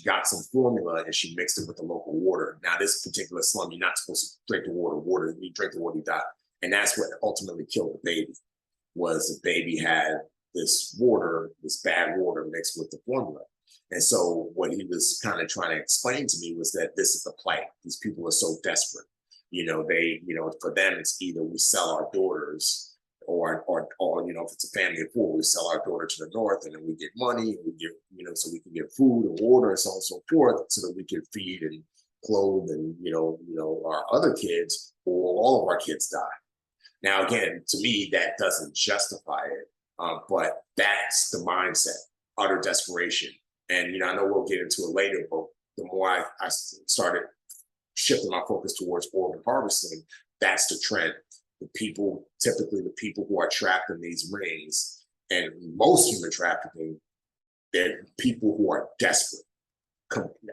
Speaker 2: got some formula and she mixed it with the local water. Now, this particular slum, you're not supposed to drink the water. You drink the water, you die. And that's what ultimately killed the baby, was the baby had this water, this bad water mixed with the formula. And so what he was kind of trying to explain to me was that this is the plight. These people are so desperate. For them, it's either we sell our daughters or if it's a family of 4, we sell our daughter to the north and then we get money and we get, so we can get food and water and so on and so forth, so that we can feed and clothe and, our other kids, or all of our kids die. Now, again, to me, that doesn't justify it, but that's the mindset, utter desperation. And, I know we'll get into it later, but the more I started shifting my focus towards organ harvesting, that's the trend. Typically the people who are trapped in these rings, and most human trafficking, they're people who are desperate,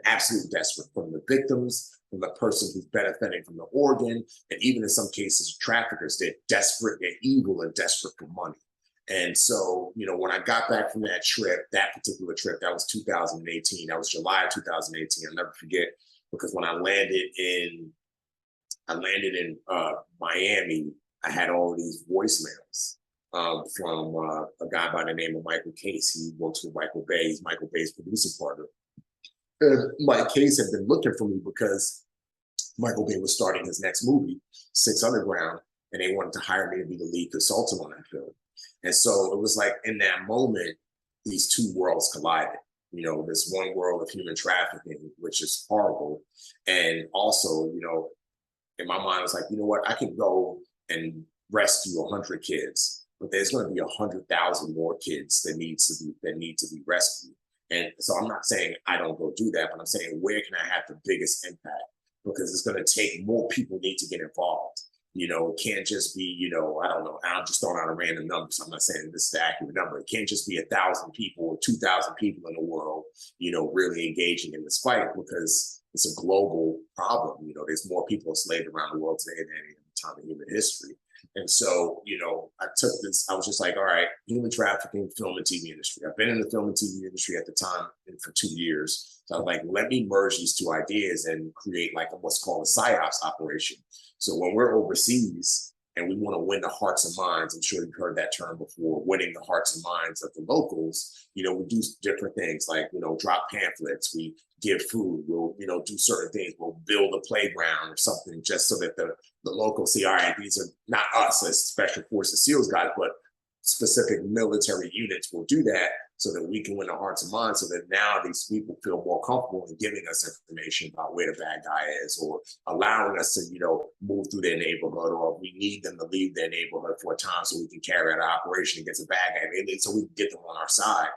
Speaker 2: absolutely desperate, from the victims, from the person who's benefiting from the organ, and even in some cases, traffickers, they're desperate, they're evil and desperate for money. And so, when I got back from that particular trip, that was 2018, that was July of 2018, I'll never forget, because when I landed in Miami, I had all of these voicemails from a guy by the name of Michael Case. He works with Michael Bay. He's Michael Bay's producing partner. And Mike Case had been looking for me because Michael Bay was starting his next movie, 6 Underground, and they wanted to hire me to be the lead consultant on that film. And so it was like, in that moment, these two worlds collided. This one world of human trafficking, which is horrible. And also, in my mind, I was like, you know what, I can go and rescue 100 kids, but there's going to be 100,000 more kids that need to be rescued. And so I'm not saying I don't go do that, but I'm saying, where can I have the biggest impact? Because it's going to take more people need to get involved. It can't just be, I don't know, I'm just throwing out a random number, so I'm not saying this is the accurate number. It can't just be 1,000 people or 2,000 people in the world, really engaging in this fight, because it's a global problem. There's more people enslaved around the world today than any time in human history. And so, I took this, I was just like, all right, human trafficking, film and TV industry. I've been in the film and TV industry at the time for 2 years. So I'm like, let me merge these two ideas and create like what's called a PSYOPs operation. So when we're overseas and we want to win the hearts and minds, I'm sure you've heard that term before, winning the hearts and minds of the locals, we do different things like, drop pamphlets, we give food, we'll, do certain things, we'll build a playground or something, just so that the locals see, all right, these are not us as Special Forces SEALs guys, but specific military units will do that, so that we can win the hearts and minds, so that now these people feel more comfortable in giving us information about where the bad guy is, or allowing us to, move through their neighborhood, or if we need them to leave their neighborhood for a time so we can carry out an operation against a bad guy, so we can get them on our side.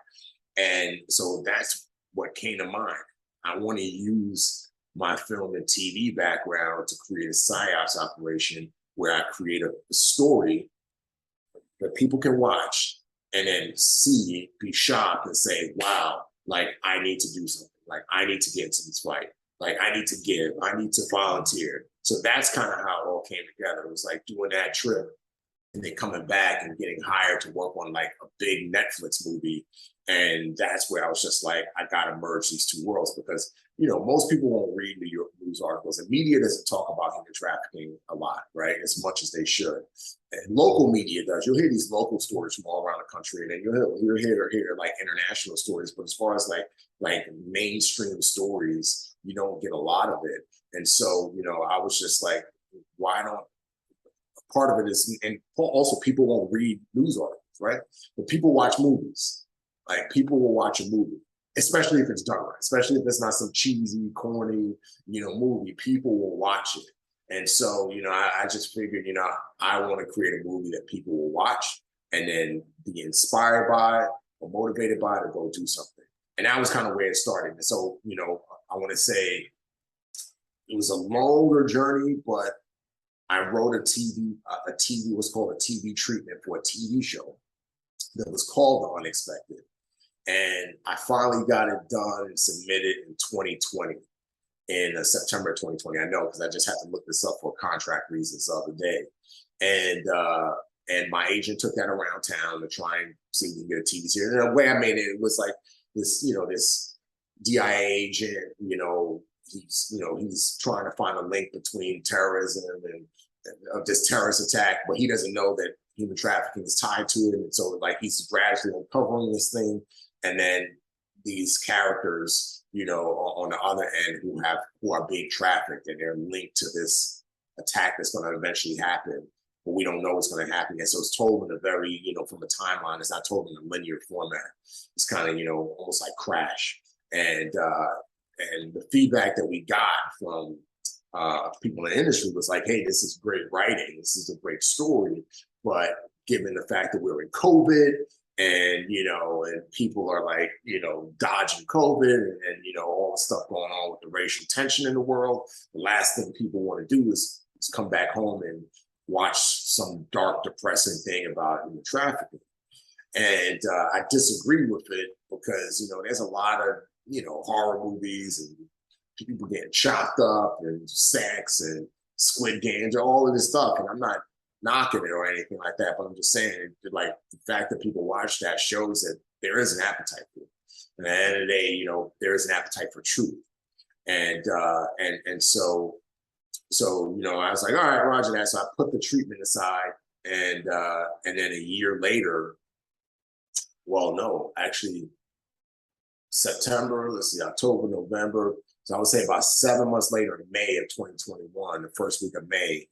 Speaker 2: And so that's what came to mind. I want to use my film and TV background to create a PSYOPs operation where I create a story that people can watch and then see, be shocked and say, wow, like I need to do something. Like I need to get into this fight. Like I need to give, I need to volunteer. So that's kind of how it all came together. It was like doing that trip and then coming back and getting hired to work on like a big Netflix movie. And that's where I was just like, I got to merge these two worlds, because, most people won't read the news articles, and media doesn't talk about human trafficking a lot, right? As much as they should. And local media does. You'll hear these local stories from all around the country, and then you'll hear like international stories. But as far as like mainstream stories, you don't get a lot of it. And so, I was just like, why don't, part of it is, and also people won't read news articles, right? But people watch movies. Like people will watch a movie, especially if it's done right, especially if it's not some cheesy, corny, movie. People will watch it. And so, I just figured, I want to create a movie that people will watch and then be inspired by or motivated by to go do something. And that was kind of where it started. And so, I want to say it was a longer journey, but I wrote a TV, what's called a TV treatment for a TV show that was called The Unexpected. And I finally got it done and submitted in 2020, in September 2020. I know because I just had to look this up for contract reasons the other day. And my agent took that around town to try and see if we can get a TV series. And the way I made it, it was like this, this DIA agent, he's trying to find a link between terrorism and this terrorist attack, but he doesn't know that human trafficking is tied to it. And so like he's gradually uncovering this thing. And then these characters, on the other end who are being trafficked, and they're linked to this attack that's going to eventually happen, but we don't know what's going to happen. And so it's told in a very, from a timeline, it's not told in a linear format. It's kind of, almost like Crash. And the feedback that we got from people in the industry was like, hey, this is great writing. This is a great story. But given the fact that we're in COVID and, and people are like, dodging COVID and all the stuff going on with the racial tension in the world, the last thing people want to do is come back home and watch some dark, depressing thing about human trafficking. And I disagree with it because, there's a lot of, horror movies and people getting chopped up and sex and Squid Games and all of this stuff. And I'm not knocking it or anything like that, but I'm just saying that, like, the fact that people watch that shows that there is an appetite for it. And at the end of the day, there is an appetite for truth. And so I was like, all right, Roger that. So I put the treatment aside, and then a year later, well, no, actually September, October, November. So I would say about 7 months later, in May of 2021, the first week of May,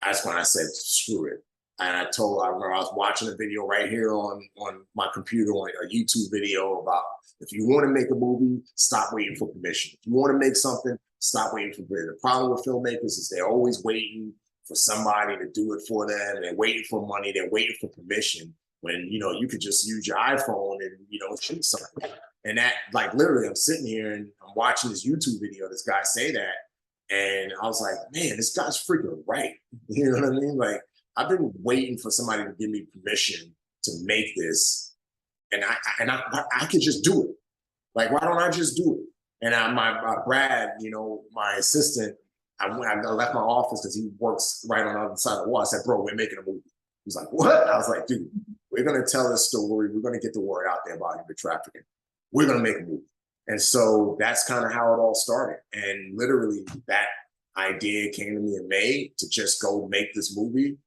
Speaker 2: that's when I said, screw it. And I remember I was watching a video right here on my computer, on a YouTube video about, if you want to make a movie, stop waiting for permission. If you want to make something, stop waiting for permission. The problem with filmmakers is they're always waiting for somebody to do it for them. And they're waiting for money. They're waiting for permission when, you could just use your iPhone and, shoot something. And that, like, literally, I'm sitting here and I'm watching this YouTube video, this guy say that. And I was like, man, this guy's freaking right. You know what I mean? Like, I've been waiting for somebody to give me permission to make this. And I could just do it. Like, why don't I just do it? And my Brad, my assistant, I left my office because he works right on the other side of the wall. I said, bro, we're making a movie. He's like, what? I was like, dude, we're going to tell this story. We're going to get the word out there about human trafficking. We're going to make a movie. And so that's kind of how it all started. And literally that idea came to me in May to just go make this movie.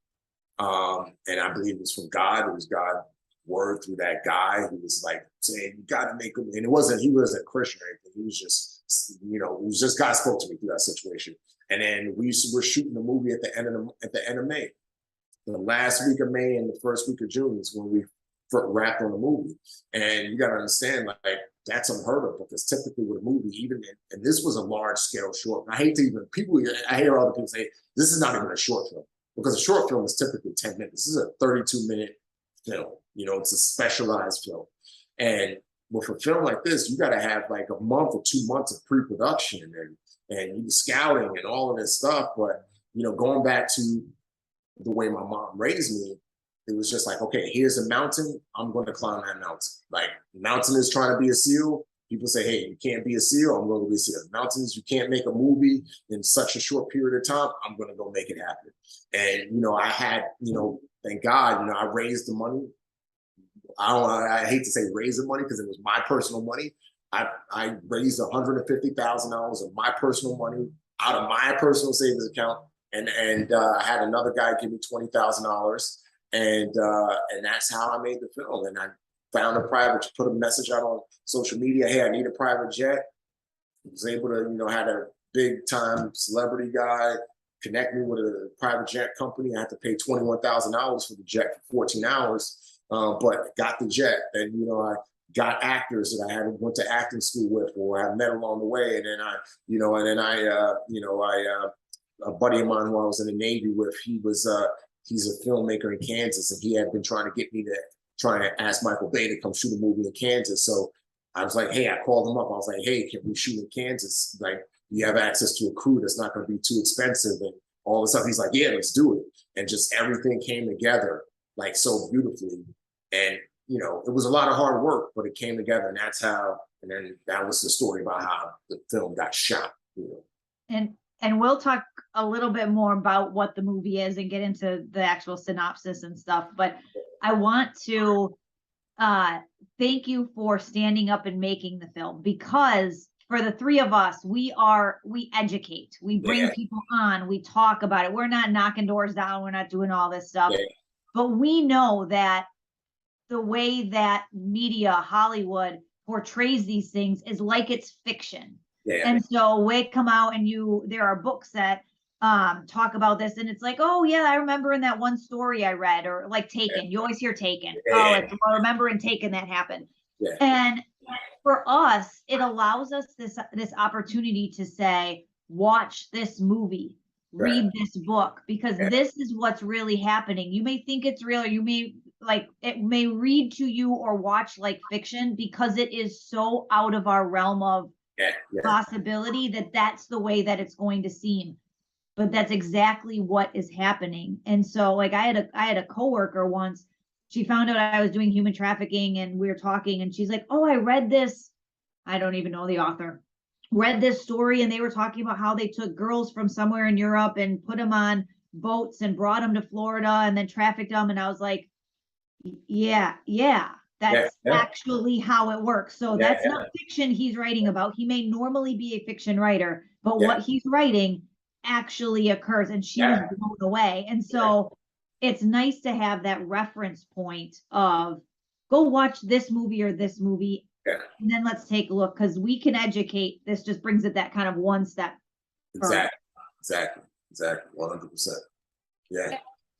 Speaker 2: And I believe it was from God. It was God's word through that guy who was like saying, you got to make a movie. And he wasn't Christian or anything. He was just, it was just God spoke to me through that situation. And then we were shooting the movie at the end of May. The last week of May and the first week of June is when we wrapped on the movie. And you got to understand, like, that's unheard of, because typically with a movie, and this was a large scale short. I hear other people say, this is not even a short film, because a short film is typically 10 minutes. This is a 32-minute film. It's a specialized film. And with a film like this, you got to have like a month or 2 months of pre-production and scouting and all of this stuff. But, going back to the way my mom raised me, it was just like, okay, here's a mountain. I'm going to climb that mountain. Like, mountain is trying to be a SEAL. People say, hey, you can't be a SEAL. I'm going to be a SEAL. Mountains, you can't make a movie in such a short period of time. I'm going to go make it happen. And, I had, thank God, I raised the money. I hate to say raise the money because it was my personal money. I raised $150,000 of my personal money out of my personal savings account. And I had another guy give me $20,000. And that's how I made the film. And I found put a message out on social media. Hey, I need a private jet. I was able to, had a big time celebrity guy connect me with a private jet company. I had to pay $21,000 for the jet for 14 hours, but got the jet. And, I got actors that I went to acting school with, or I met along the way. And then a buddy of mine who I was in the Navy with, he's a filmmaker in Kansas, and he had been trying to get me to try and ask Michael Bay to come shoot a movie in Kansas. So I was like, hey, I called him up. I was like, hey, can we shoot in Kansas? Like, you have access to a crew that's not going to be too expensive and all this stuff. He's like, yeah, let's do it. And just everything came together like so beautifully. And you know, it was a lot of hard work, but it came together, and that's how. And then that was the story about how the film got shot. You know,
Speaker 1: and we'll talk a little bit more about what the movie is and get into the actual synopsis and stuff. But I want to thank you for standing up and making the film, because for the three of us, we educate, we bring people on, we talk about it. We're not knocking doors down. We're not doing all this stuff, but we know that the way that media, Hollywood portrays these things is like it's fiction. And so we come out and there are books that talk about this, and it's like, oh yeah, I remember in that one story I read, or like Taken. You always hear Taken. Oh, I remember in Taken that happened. And for us, it allows us this opportunity to say, watch this movie, read this book, because this is what's really happening. You may think it's real, or you may it may read to you or watch like fiction, because it is so out of our realm of possibility that's the way that it's going to seem. But that's exactly what is happening. And so like I had a coworker once, she found out I was doing human trafficking, and we were talking, and she's like, oh, I read this, I don't even know the author, read this story, and they were talking about how they took girls from somewhere in Europe and put them on boats and brought them to Florida and then trafficked them. And I was like, yeah, that's actually how it works. So that's not fiction he's writing about. He may normally be a fiction writer, but what he's writing actually occurs. And she was blown away. And so it's nice to have that reference point of, go watch this movie or this movie, and then let's take a look, because we can educate. This just brings it that kind of one step further.
Speaker 2: Exactly 100%. Yeah.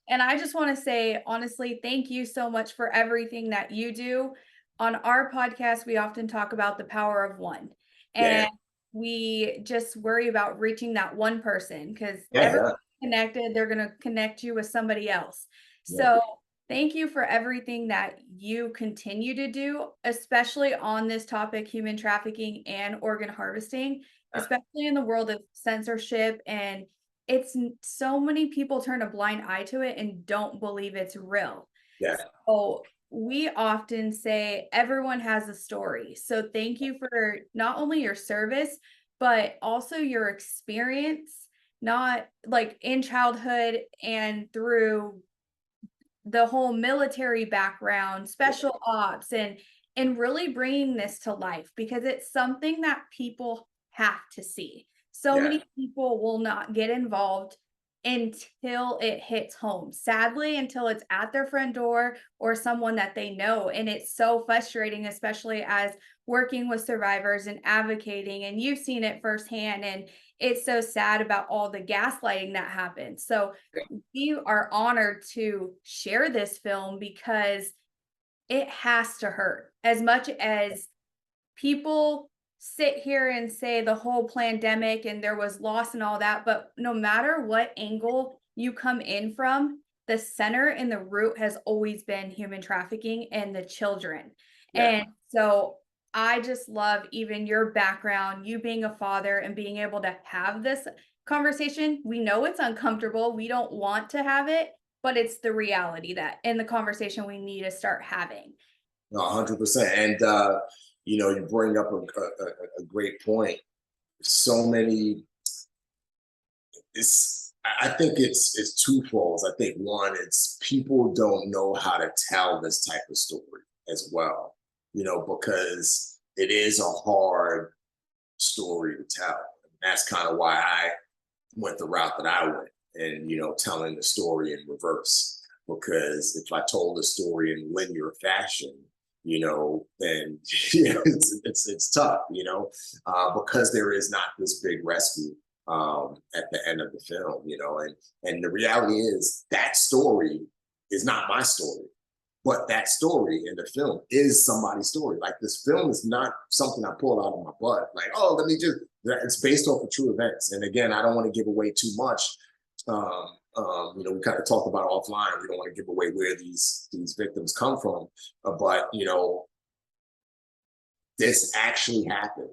Speaker 4: And I just want to say, honestly, thank you so much for everything that you do. On our podcast, we often talk about the power of one. And we just worry about reaching that one person, because everyone's connected. They're going to connect you with somebody else. So thank you for everything that you continue to do, especially on this topic, human trafficking and organ harvesting, especially in the world of censorship. And it's so many people turn a blind eye to it and don't believe it's real. So we often say everyone has a story. So thank you for not only your service, but also your experience, not like in childhood and through the whole military background, special ops, and really bringing this to life, because it's something that people have to see. So many people will not get involved until it hits home, sadly, until it's at their front door or someone that they know. And it's so frustrating, especially as working with survivors and advocating, and you've seen it firsthand. And it's so sad about all the gaslighting that happens. So we are honored to share this film, because it has to hurt. As much as people sit here and say the whole pandemic and there was loss and all that, but no matter what angle you come in from, the center and the root has always been human trafficking and the children. And so I just love even your background, you being a father and being able to have this conversation. We know it's uncomfortable. We don't want to have it, but it's the reality that in the conversation we need to start having.
Speaker 2: 100%. And, you know, you bring up a great point. So many, I think it's twofold. I think one, it's people don't know how to tell this type of story as well, you know, because it is a hard story to tell. And that's kind of why I went the route that I went, and, you know, telling the story in reverse, because if I told the story in linear fashion, you know, then it's tough, you know, because there is not this big rescue at the end of the film, you know, and the reality is that story is not my story, but that story in the film is somebody's story. Like, this film is not something I pulled out of my butt. Like, oh, it's based off of true events. And again, I don't want to give away too much. You know, we kind of talked about offline. We don't want to give away where these victims come from, but you know, this actually happened,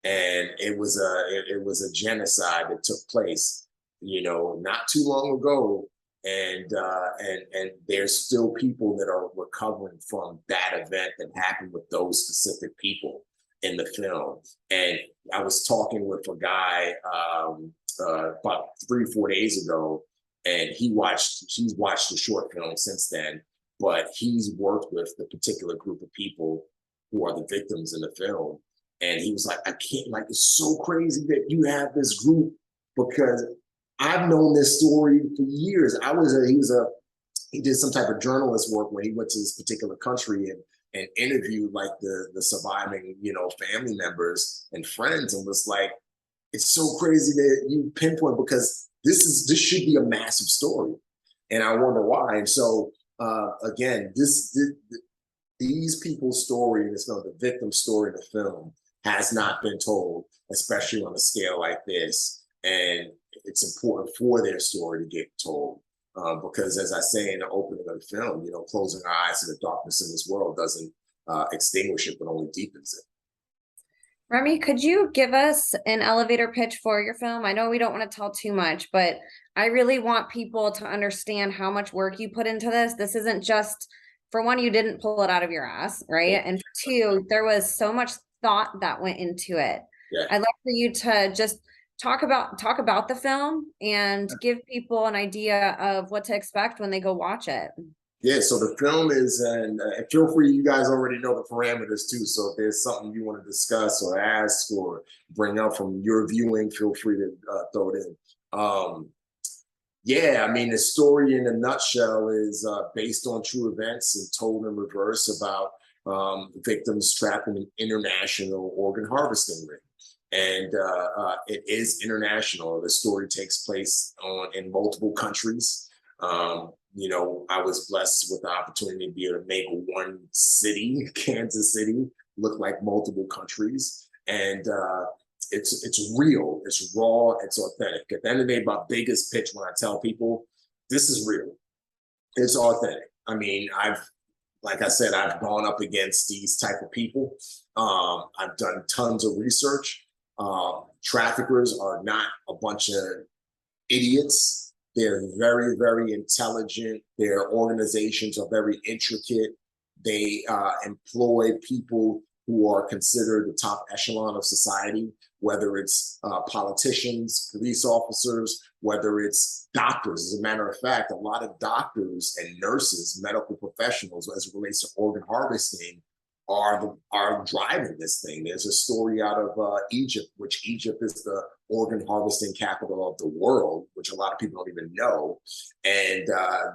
Speaker 2: and it was a genocide that took place, you know, not too long ago, and there's still people that are recovering from that event that happened with those specific people in the film. And I was talking with a guy about 3-4 days ago, and he's watched the short film since then, but he's worked with the particular group of people who are the victims in the film. And he was like, I can't, like, it's so crazy that you have this group, because I've known this story for years. He did some type of journalist work where he went to this particular country and interviewed like the surviving, family members and friends, and was like, it's so crazy that you pinpoint, because this should be a massive story. And I wonder why. And so again, these people's story in this film, the victim story in the film, has not been told, especially on a scale like this. And it's important for their story to get told, because, as I say in the opening of the film, closing our eyes to the darkness in this world doesn't extinguish it, but only deepens it.
Speaker 3: Remi, could you give us an elevator pitch for your film? I know we don't want to tell too much, but I really want people to understand how much work you put into this. This isn't just, for one, you didn't pull it out of your ass, right? And for two, there was so much thought that went into it.
Speaker 2: Yeah.
Speaker 3: I'd like for you to just talk about the film and give people an idea of what to expect when they go watch it.
Speaker 2: Yeah, so the film is, and feel free, you guys already know the parameters too, so if there's something you want to discuss or ask or bring up from your viewing, feel free to throw it in. Yeah, I mean, the story in a nutshell is based on true events and told in reverse about victims trapped in an international organ harvesting ring. And it is international. The story takes place in multiple countries. I was blessed with the opportunity to be able to make one city, Kansas City, look like multiple countries. And it's real, it's raw, it's authentic. At the end of the day, my biggest pitch when I tell people, this is real, it's authentic. I mean, like I said, I've gone up against these type of people. I've done tons of research. Traffickers are not a bunch of idiots. They're very, very intelligent. Their organizations are very intricate. They employ people who are considered the top echelon of society, whether it's politicians, police officers, whether it's doctors. As a matter of fact, a lot of doctors and nurses, medical professionals, as it relates to organ harvesting, are driving this thing. There's a story out of Egypt, which Egypt is the organ harvesting capital of the world, which a lot of people don't even know. And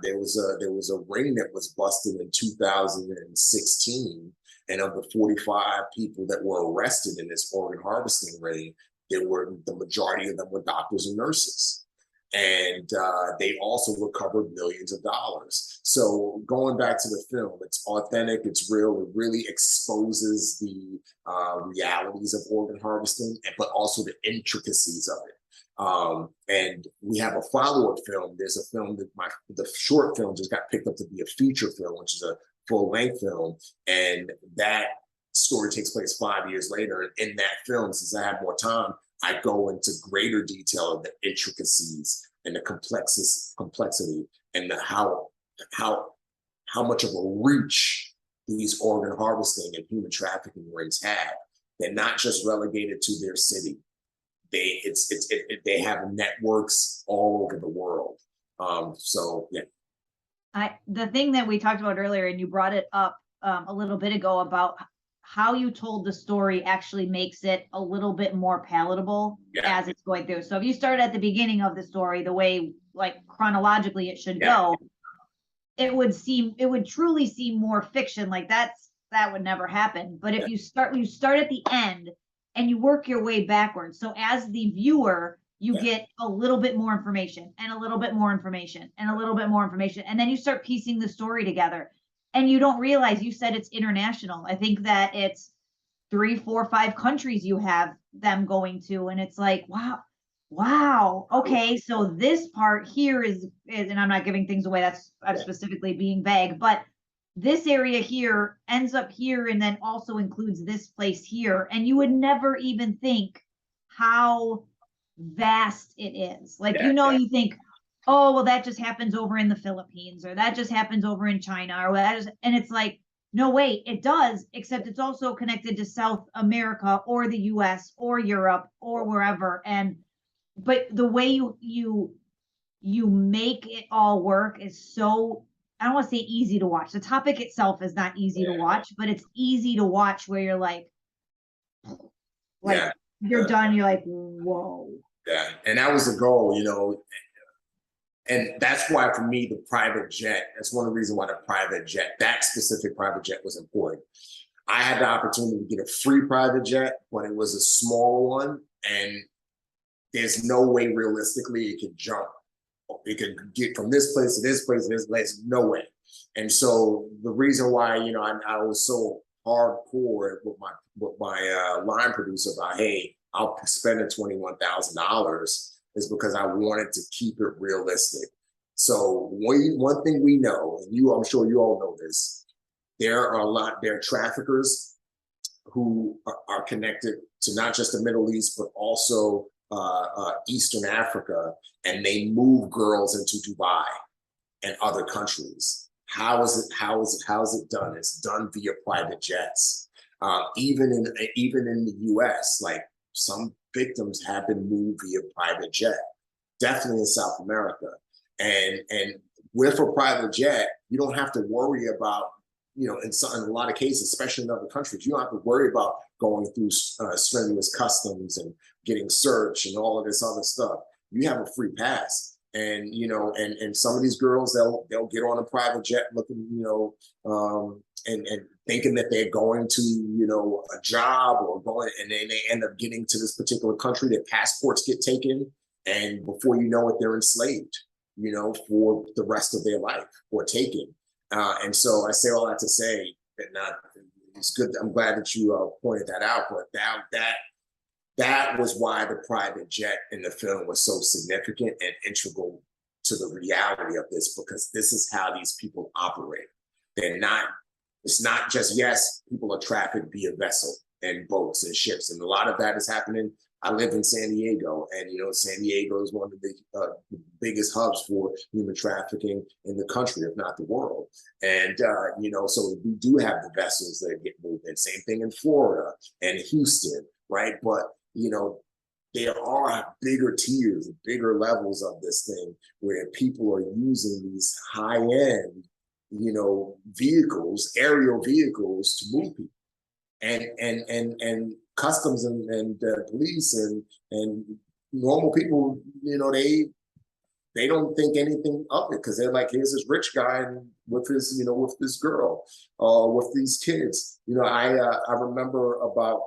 Speaker 2: there was a ring that was busted in 2016, and of the 45 people that were arrested in this organ harvesting ring, the majority of them were doctors and nurses. And they also recovered millions of dollars. So going back to the film, it's authentic, it's real, it really exposes the realities of organ harvesting, but also the intricacies of it. And we have a follow-up film. There's a film that the short film just got picked up to be a feature film, which is a full-length film. And that story takes place 5 years later. And in that film, since I have more time, I go into greater detail of the intricacies and the complexity and how much of a reach these organ harvesting and human trafficking rings have. They're not just relegated to their city. They have networks all over the world. So yeah.
Speaker 1: The thing that we talked about earlier, and you brought it up a little bit ago, about how you told the story actually makes it a little bit more palatable as it's going through. So if you start at the beginning of the story, the way like chronologically it should go, it would truly seem more fiction. Like that would never happen. But if you start at the end and you work your way backwards, so as the viewer, you get a little bit more information and a little bit more information and a little bit more information, and then you start piecing the story together. And you don't realize, you said it's international. I think that it's 3, 4, 5 countries you have them going to. And it's like, wow. Okay. So this part here is, and I'm not giving things away. I'm specifically being vague, but this area here ends up here and then also includes this place here. And you would never even think how vast it is. Like, you think, oh, well, that just happens over in the Philippines, or that just happens over in China, or that is, and it's like, no, wait, it does, except it's also connected to South America or the US or Europe or wherever. But the way you make it all work is so, I don't want to say easy to watch. The topic itself is not easy to watch, but it's easy to watch where you're like
Speaker 2: Yeah.
Speaker 1: you're done, you're like, whoa.
Speaker 2: Yeah. And that was the goal, you know. And that's why for me, the private jet, that's one of the reasons why the private jet, that specific private jet was important. I had the opportunity to get a free private jet, but it was a small one. And there's no way realistically it could jump. It could get from this place to this place to this place, no way. And so the reason why, you know, I was so hardcore with my line producer about, hey, I'll spend the $21,000 is because I wanted to keep it realistic. So one thing we know, and I'm sure you all know this, there are traffickers who are connected to not just the Middle East, but also Eastern Africa, and they move girls into Dubai and other countries. How is it done? It's done via private jets. Even in the US, like some victims have been moved via private jet, definitely in South America. And with a private jet, you don't have to worry about, you know, in a lot of cases, especially in other countries, you don't have to worry about going through strenuous customs and getting searched and all of this other stuff. You have a free pass. And, you know, and some of these girls, they'll get on a private jet looking, you know, and thinking that they're going to, you know, a job or going, and then they end up getting to this particular country, their passports get taken. And before you know it, they're enslaved, you know, for the rest of their life or taken. And so I say all that to say that it's good. I'm glad that you pointed that out, but that was why the private jet in the film was so significant and integral to the reality of this, because this is how these people operate. It's not just, yes, people are trafficked via vessel and boats and ships. And a lot of that is happening. I live in San Diego, and, you know, San Diego is one of the biggest hubs for human trafficking in the country, if not the world. And, you know, so we do have the vessels that get moved in. Same thing in Florida and Houston, right? But, you know, there are bigger tiers, bigger levels of this thing where people are using these high-end, you know, vehicles, aerial vehicles to move people. And customs and police and normal people, you know, they don't think anything of it, because they're like, here's this rich guy with his, you know, with this girl, with these kids. You know, I remember about,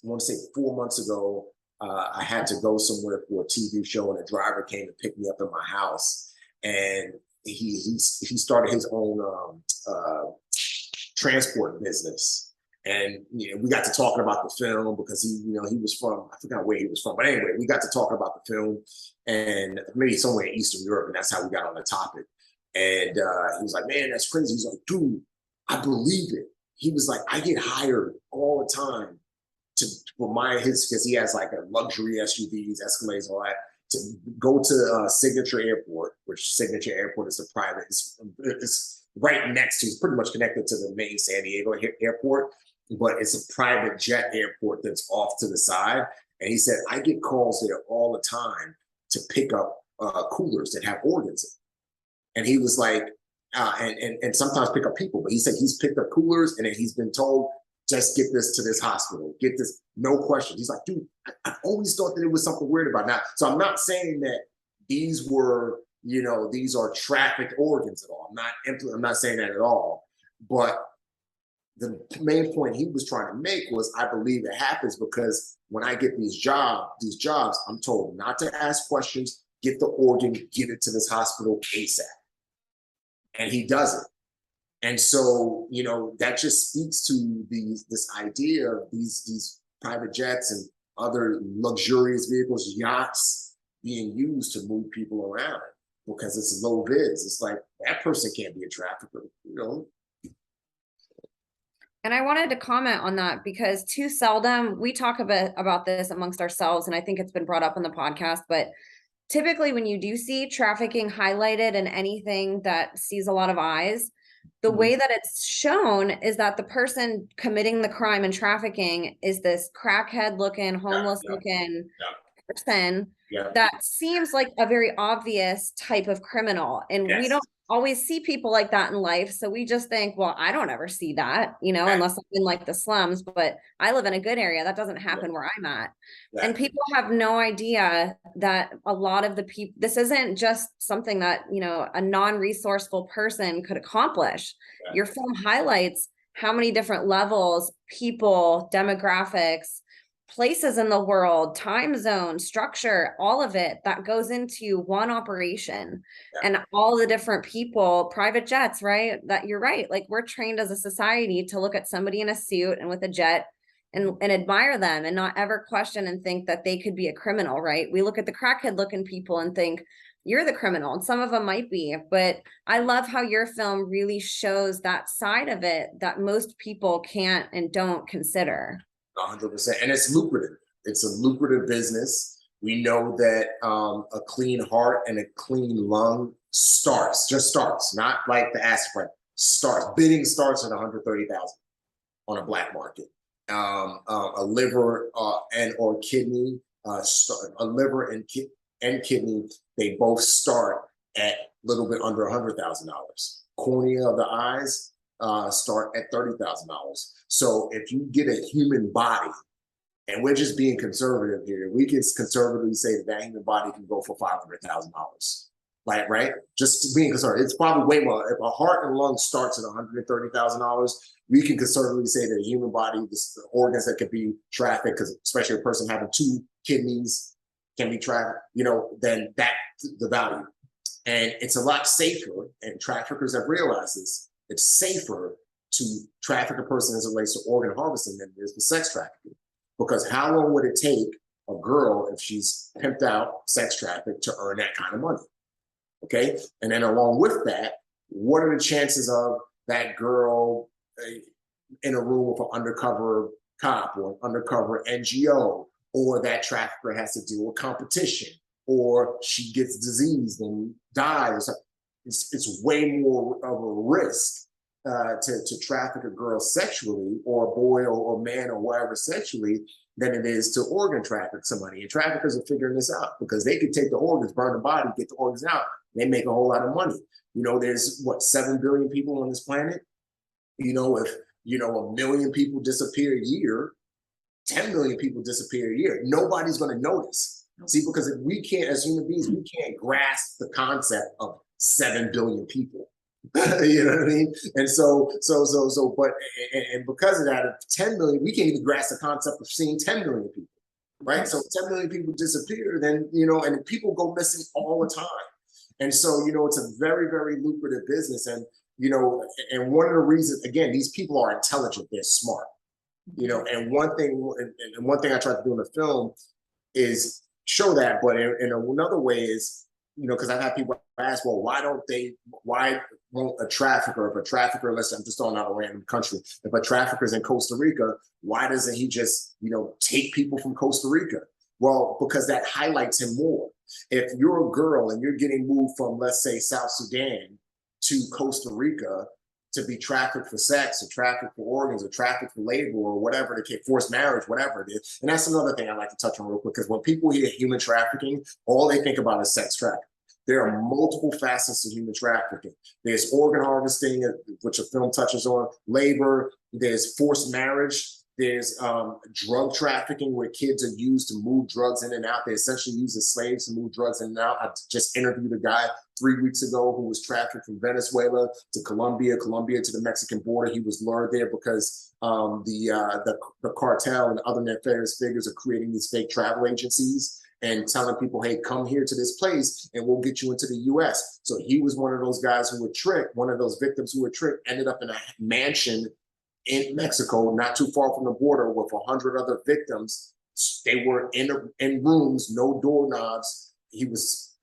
Speaker 2: I want to say 4 months ago, I had to go somewhere for a TV show, and a driver came to pick me up in my house, and he started his own transport business. And, you know, we got to talking about the film because he was from, I forgot where he was from, but anyway, we got to talk about the film, and maybe somewhere in Eastern Europe, and that's how we got on the topic. And he was like, man, that's crazy. He's like, dude, I believe it. He was like, I get hired all the time because he has like a luxury SUVs, Escalades, all that, to go to Signature Airport, which Signature Airport is the private, it's right next to, it's pretty much connected to the main San Diego airport, but it's a private jet airport that's off to the side. And he said, I get calls there all the time to pick up coolers that have organs in. And he was like, and sometimes pick up people, but he said he's picked up coolers, and then he's been told, just get this to this hospital, get this, no questions. He's like, dude, I always thought that it was something weird about it. Now. So I'm not saying that these were, you know, these are trafficked organs at all. I'm not saying that at all. But the main point he was trying to make was, I believe it happens because when I get these jobs, I'm told not to ask questions, get the organ, get it to this hospital ASAP. And he does it. And so, you know, that just speaks to this idea of these private jets and other luxurious vehicles, yachts, being used to move people around because it's low vis. It's like, that person can't be a trafficker, you know?
Speaker 3: And I wanted to comment on that because too seldom we talk a bit about this amongst ourselves, and I think it's been brought up on the podcast, but typically when you do see trafficking highlighted in anything that sees a lot of eyes, the way that it's shown is that the person committing the crime and trafficking is this crackhead looking, homeless looking person that seems like a very obvious type of criminal. And we don't always see people like that in life. So we just think, well, I don't ever see that, you know, unless I'm in like the slums, but I live in a good area. That doesn't happen where I'm at. And people have no idea that a lot of the people, this isn't just something that, you know, a non-resourceful person could accomplish. Your film highlights how many different levels, people, demographics, places in the world, time zone, structure, all of it that goes into one operation and all the different people, private jets, right? That you're right. Like we're trained as a society to look at somebody in a suit and with a jet and admire them and not ever question and think that they could be a criminal, right? We look at the crackhead looking people and think you're the criminal, and some of them might be, but I love how your film really shows that side of it that most people can't and don't consider.
Speaker 2: 100%. And it's lucrative. It's a lucrative business. We know that a clean heart and a clean lung just starts, not like the aspirin, bidding starts at 130,000 on a black market. A liver and or kidney, a liver and kidney, they both start at a little bit under $100,000. Cornea of the eyes start at $30,000. So if you get a human body, and we're just being conservative here, we can conservatively say that human body can go for $500,000. Like, right? Just being conservative. It's probably way more. If a heart and lung starts at $130,000, we can conservatively say that a human body, the organs that could be trafficked, because especially a person having 2 kidneys can be trafficked, you know, then that's the value. And it's a lot safer, and traffickers have realized this, it's safer to traffic a person as it relates to organ harvesting than it is with sex trafficking. Because how long would it take a girl, if she's pimped out, sex trafficked, to earn that kind of money? Okay, and then along with that, what are the chances of that girl in a room with an undercover cop or an undercover NGO, or that trafficker has to deal with competition, or she gets diseased and dies? It's way more of a risk to traffic a girl sexually, or a boy or man or whatever sexually, than it is to organ traffic somebody. And traffickers are figuring this out, because they could take the organs, burn the body, get the organs out, they make a whole lot of money. You know, there's what, 7 billion people on this planet? You know, if, you know, 1 million people disappear a year, 10 million people disappear a year, nobody's going to notice. See, because if we can't, as human beings, we can't grasp the concept of 7 billion people. You know what I mean? And but because of that, 10 million, we can't even grasp the concept of seeing 10 million people, right? So 10 million people disappear, then, you know, and people go missing all the time. And so, you know, it's a very, very lucrative business. And, you know, and one of the reasons, again, these people are intelligent, they're smart, you know, and one thing I tried to do in the film is show that, but in another way is, you know, because I've had people ask, well, why won't a trafficker, if a trafficker, let's say, I'm just throwing out a random country, if a trafficker's in Costa Rica, why doesn't he just, you know, take people from Costa Rica? Well, because that highlights him more. If you're a girl and you're getting moved from, let's say, South Sudan to Costa Rica to be trafficked for sex, or trafficked for organs, or trafficked for labor, or whatever the case, forced marriage, whatever it is. And that's another thing I'd like to touch on real quick, because when people hear human trafficking, all they think about is sex trafficking. There are multiple facets to human trafficking. There's organ harvesting, which a film touches on, labor, there's forced marriage, there's drug trafficking, where kids are used to move drugs in and out. They essentially use as slaves to move drugs in and out. I just interviewed a guy 3 weeks ago who was trafficked from Venezuela to Colombia to the Mexican border. He was lured there because the cartel and other nefarious figures are creating these fake travel agencies and telling people, hey, come here to this place and we'll get you into the US. So he was one of those guys who were tricked, one of those victims who were tricked, ended up in a mansion in Mexico, not too far from the border, with 100 other victims. They were in rooms, no doorknobs. It was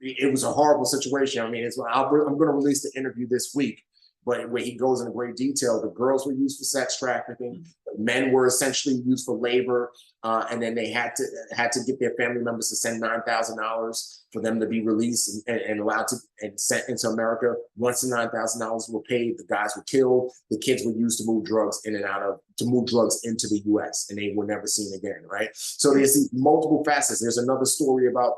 Speaker 2: a horrible situation. I mean, I'm going to release the interview this week, but where he goes into great detail, the girls were used for sex trafficking, men were essentially used for labor, and then they had to get their family members to send $9,000 for them to be released and allowed to and sent into America. Once the $9,000 were paid, the guys were killed. The kids were used to move drugs into the U.S. and they were never seen again, right? So there's multiple facets. There's another story about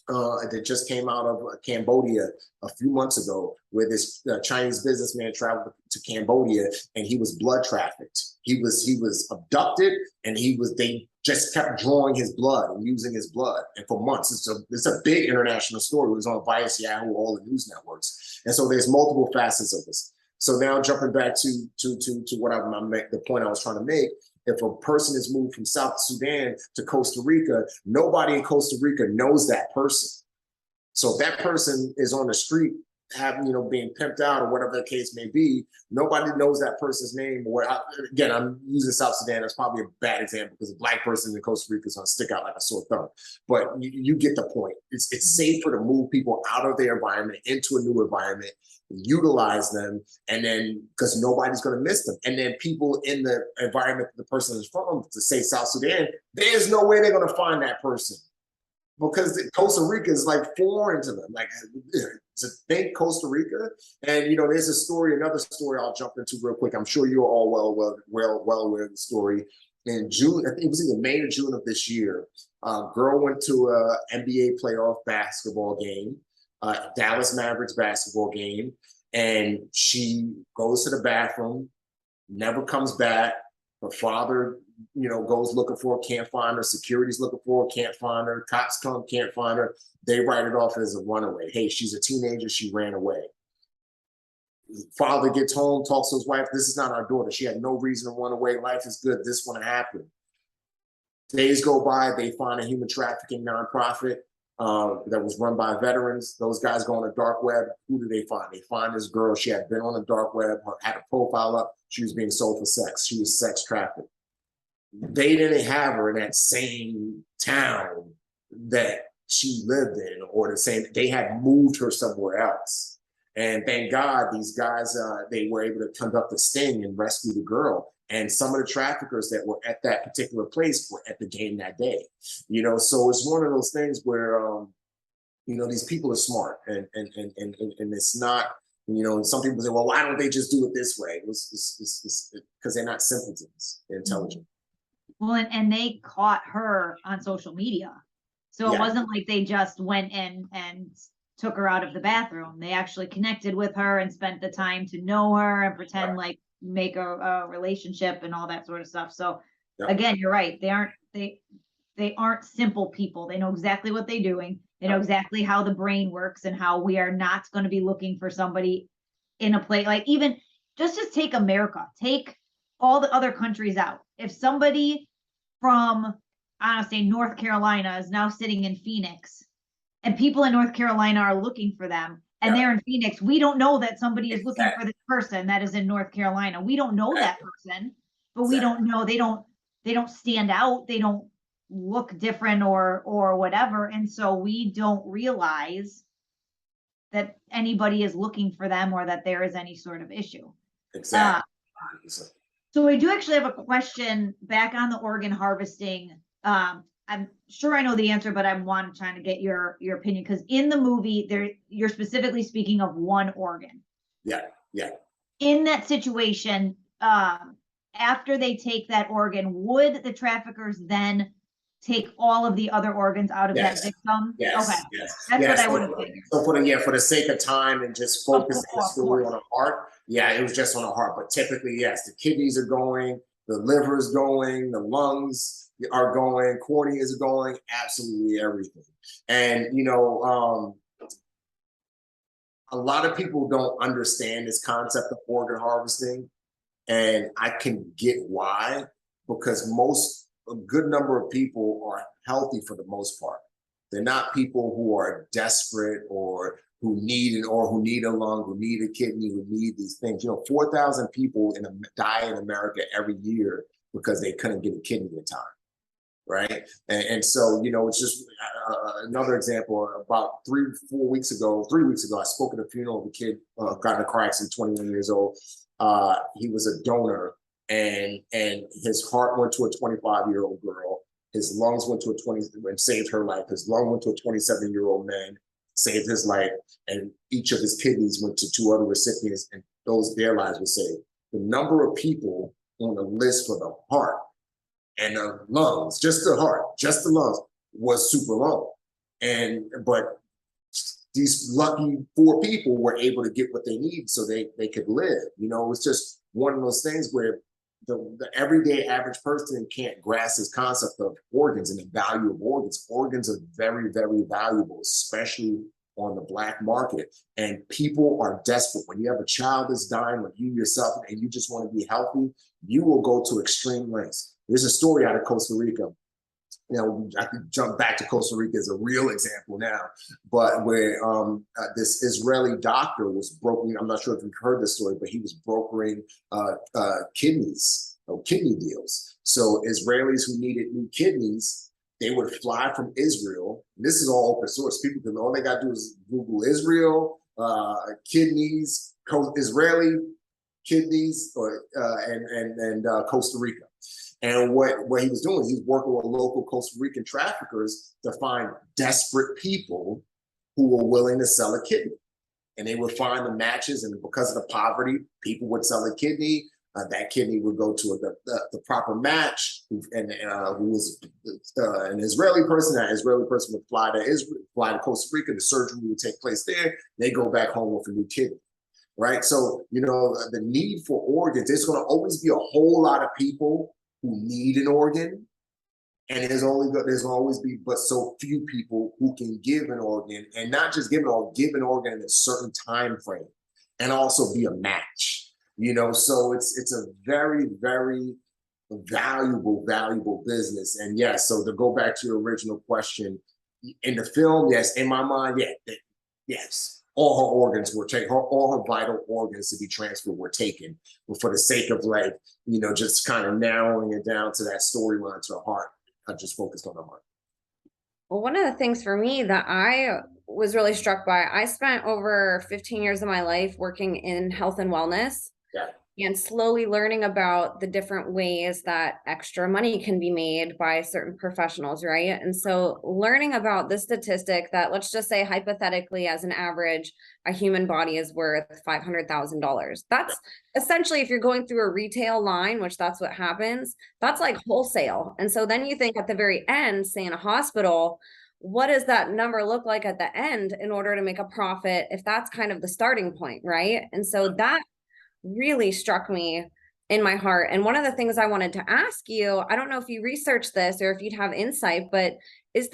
Speaker 2: that just came out of Cambodia a few months ago, where this Chinese businessman traveled to Cambodia and he was blood trafficked. He was abducted, and they just kept drawing his blood and using his blood, and for months. It's a big international story. It was on Vice, Yahoo, all the news networks, and so there's multiple facets of this. So now jumping back to what the point I was trying to make. If a person is moved from South Sudan to Costa Rica, nobody in Costa Rica knows that person. So if that person is on the street being pimped out or whatever the case may be, nobody knows that person's name. Again, I'm using South Sudan. That's probably a bad example because a black person in Costa Rica is going to stick out like a sore thumb. But you get the point. It's safer to move people out of their environment into a new environment, utilize them, and then because nobody's going to miss them. And then people in the environment that the person is from, to say South Sudan, there's no way they're going to find that person because Costa Rica is like foreign to them. Like to think Costa Rica, and there's another story I'll jump into real quick. I'm sure you're all well aware of the story. In June, I think it was either May or June of this year, a girl went to a NBA playoff basketball game, Dallas Mavericks basketball game, and she goes to the bathroom, never comes back. Her father, goes looking for her, can't find her. Security's looking for her, can't find her. Cops come, can't find her. They write it off as a runaway. Hey, she's a teenager, she ran away. Father gets home, talks to his wife. This is not our daughter. She had no reason to run away. Life is good. This wouldn't happen. Days go by, they find a human trafficking nonprofit that was run by veterans. Those guys go on the dark web. Who do they find? They find this girl. She had been on the dark web, had a profile up. She was being sold for sex. She was sex trafficked. They didn't have her in that same town that she lived in, or the same. They had moved her somewhere else. And thank God these guys, they were able to conduct a sting and rescue the girl. And some of the traffickers that were at that particular place were at the game that day. So it's one of those things where, these people are smart, and it's not, and some people say, well, why don't they just do it this way? It's because they're not simpletons, they're intelligent.
Speaker 1: Well, and they caught her on social media. So it wasn't like they just went in and took her out of the bathroom. They actually connected with her and spent the time to know her and pretend like make a relationship and all that sort of stuff. So again, you're right. They aren't simple people. They know exactly what they're doing. They know exactly how the brain works and how we are not going to be looking for somebody in a place like even just take America, take all the other countries out. If somebody from, I don't know, say North Carolina is now sitting in Phoenix and people in North Carolina are looking for them and they're in Phoenix, we don't know that somebody is looking for this person that is in North Carolina. We don't know that person, but we don't know, they don't stand out. They don't look different or whatever. And so we don't realize that anybody is looking for them or that there is any sort of issue.
Speaker 2: Exactly.
Speaker 1: So we do actually have a question back on the organ harvesting. I'm sure I know the answer, but I'm trying to get your opinion, because in the movie you're specifically speaking of one organ.
Speaker 2: Yeah.
Speaker 1: In that situation, after they take that organ, would the traffickers then take all of the other organs out of that victim?
Speaker 2: Yes.
Speaker 1: Okay.
Speaker 2: Yes.
Speaker 1: That's what I would have figured.
Speaker 2: So for the sake of time and just focus the story on the heart, it was just on the heart. But typically, yes, the kidneys are going, the liver is going, the lungs are going, cornea is going, absolutely everything. And a lot of people don't understand this concept of organ harvesting, and I can get why, because a good number of people are healthy for the most part. They're not people who are desperate or who need a lung, who need a kidney, who need these things. 4,000 people die in America every year because they couldn't get a kidney in time. right? And so, you know, it's just another example. About 3 weeks ago, I spoke at a funeral of a kid, got in a car accident, 21 years old. He was a donor, and his heart went to a 25-year-old girl. His lungs went to a 20 and saved her life. His lung went to a 27-year-old man, saved his life, and each of his kidneys went to 2 other recipients, and their lives were saved. The number of people on the list for the heart and the lungs, just the heart, just the lungs, was super low. But these lucky 4 people were able to get what they need so they could live. You know, it's just one of those things where the everyday average person can't grasp this concept of organs and the value of organs. Organs are very, very valuable, especially on the Black market. And people are desperate. When you have a child that's dying, or you yourself, and you just want to be healthy, you will go to extreme lengths. There's a story out of Costa Rica. You know, I could jump back to Costa Rica as a real example now, but where this Israeli doctor was brokering, I'm not sure if you've heard this story, but he was brokering kidney deals. So Israelis who needed new kidneys, they would fly from Israel. This is all open source. People can, all they got to do is Google Israel, kidneys, Israeli kidneys, and Costa Rica. And what he was doing is he was working with local Costa Rican traffickers to find desperate people who were willing to sell a kidney. And they would find the matches, and because of the poverty, people would sell a kidney. That kidney would go to the proper match, who was an Israeli person. That Israeli person would fly to Costa Rica. The surgery would take place there. They go back home with a new kidney, right? So, you know, the need for organs, there's going to always be a whole lot of people who need an organ, and there's always be but so few people who can give an organ, and not just give an organ in a certain time frame, and also be a match. You know, so it's a very, very valuable business. And yes, so to go back to your original question, in the film, yes, in my mind, yes. All her organs were taken, all her vital organs to be transferred were taken. But for the sake of, like, you know, just kind of narrowing it down to that storyline to her heart, I just focused on the heart.
Speaker 3: Well, one of the things for me that I was really struck by, I spent over 15 years of my life working in health and wellness.
Speaker 2: Yeah.
Speaker 3: And slowly learning about the different ways that extra money can be made by certain professionals, right? And so learning about this statistic that, let's just say hypothetically, as an average, a human body is worth $500,000. That's essentially, if you're going through a retail line, which that's what happens, that's like wholesale. And so then you think at the very end, say in a hospital, what does that number look like at the end in order to make a profit, if that's kind of the starting point, right? And so that really struck me in my heart. And one of the things I wanted to ask you, I don't know if you researched this or if you'd have insight, but if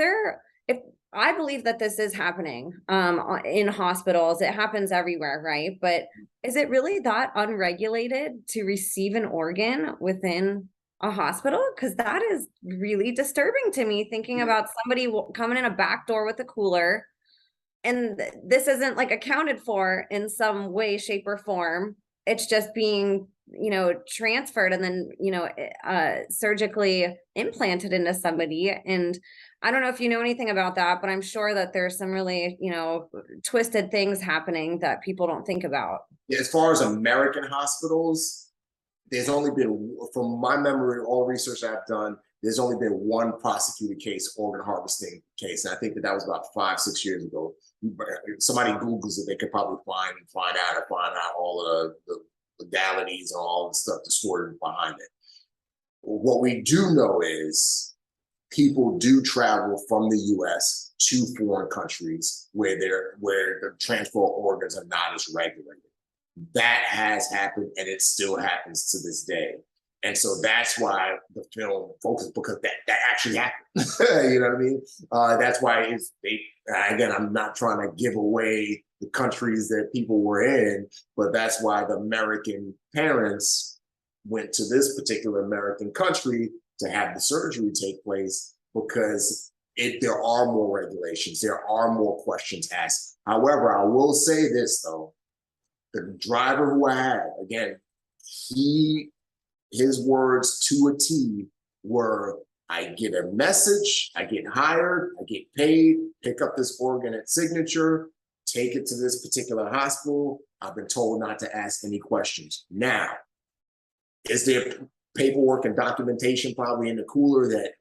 Speaker 3: I believe that this is happening in hospitals, it happens everywhere, right? But is it really that unregulated to receive an organ within a hospital? Because that is really disturbing to me, thinking about somebody coming in a back door with a cooler, and this isn't like accounted for in some way, shape, or form. It's just being, you know, transferred and then, you know, surgically implanted into somebody. And I don't know if you know anything about that, but I'm sure that there's some really, you know, twisted things happening that people don't think about.
Speaker 2: Yeah, as far as American hospitals, there's only been, from my memory, all research I've done, there's only been one prosecuted case, organ harvesting case. And I think that was about 5-6 years ago. If somebody Googles it, they could probably find out all of the legalities and all the stuff, the story behind it. What we do know is people do travel from the US to foreign countries where the transfer of organs are not as regulated. That has happened, and it still happens to this day. And so that's why the film focused, because that actually happened. You know what I mean? That's why again, I'm not trying to give away the countries that people were in, but that's why the American parents went to this particular American country to have the surgery take place, because there are more regulations, there are more questions asked. However, I will say this though, the driver who I had, again, his words to a T were, I get a message, I get hired, I get paid, pick up this organ at signature, take it to this particular hospital. I've been told not to ask any questions. Now, is there paperwork and documentation probably in the cooler that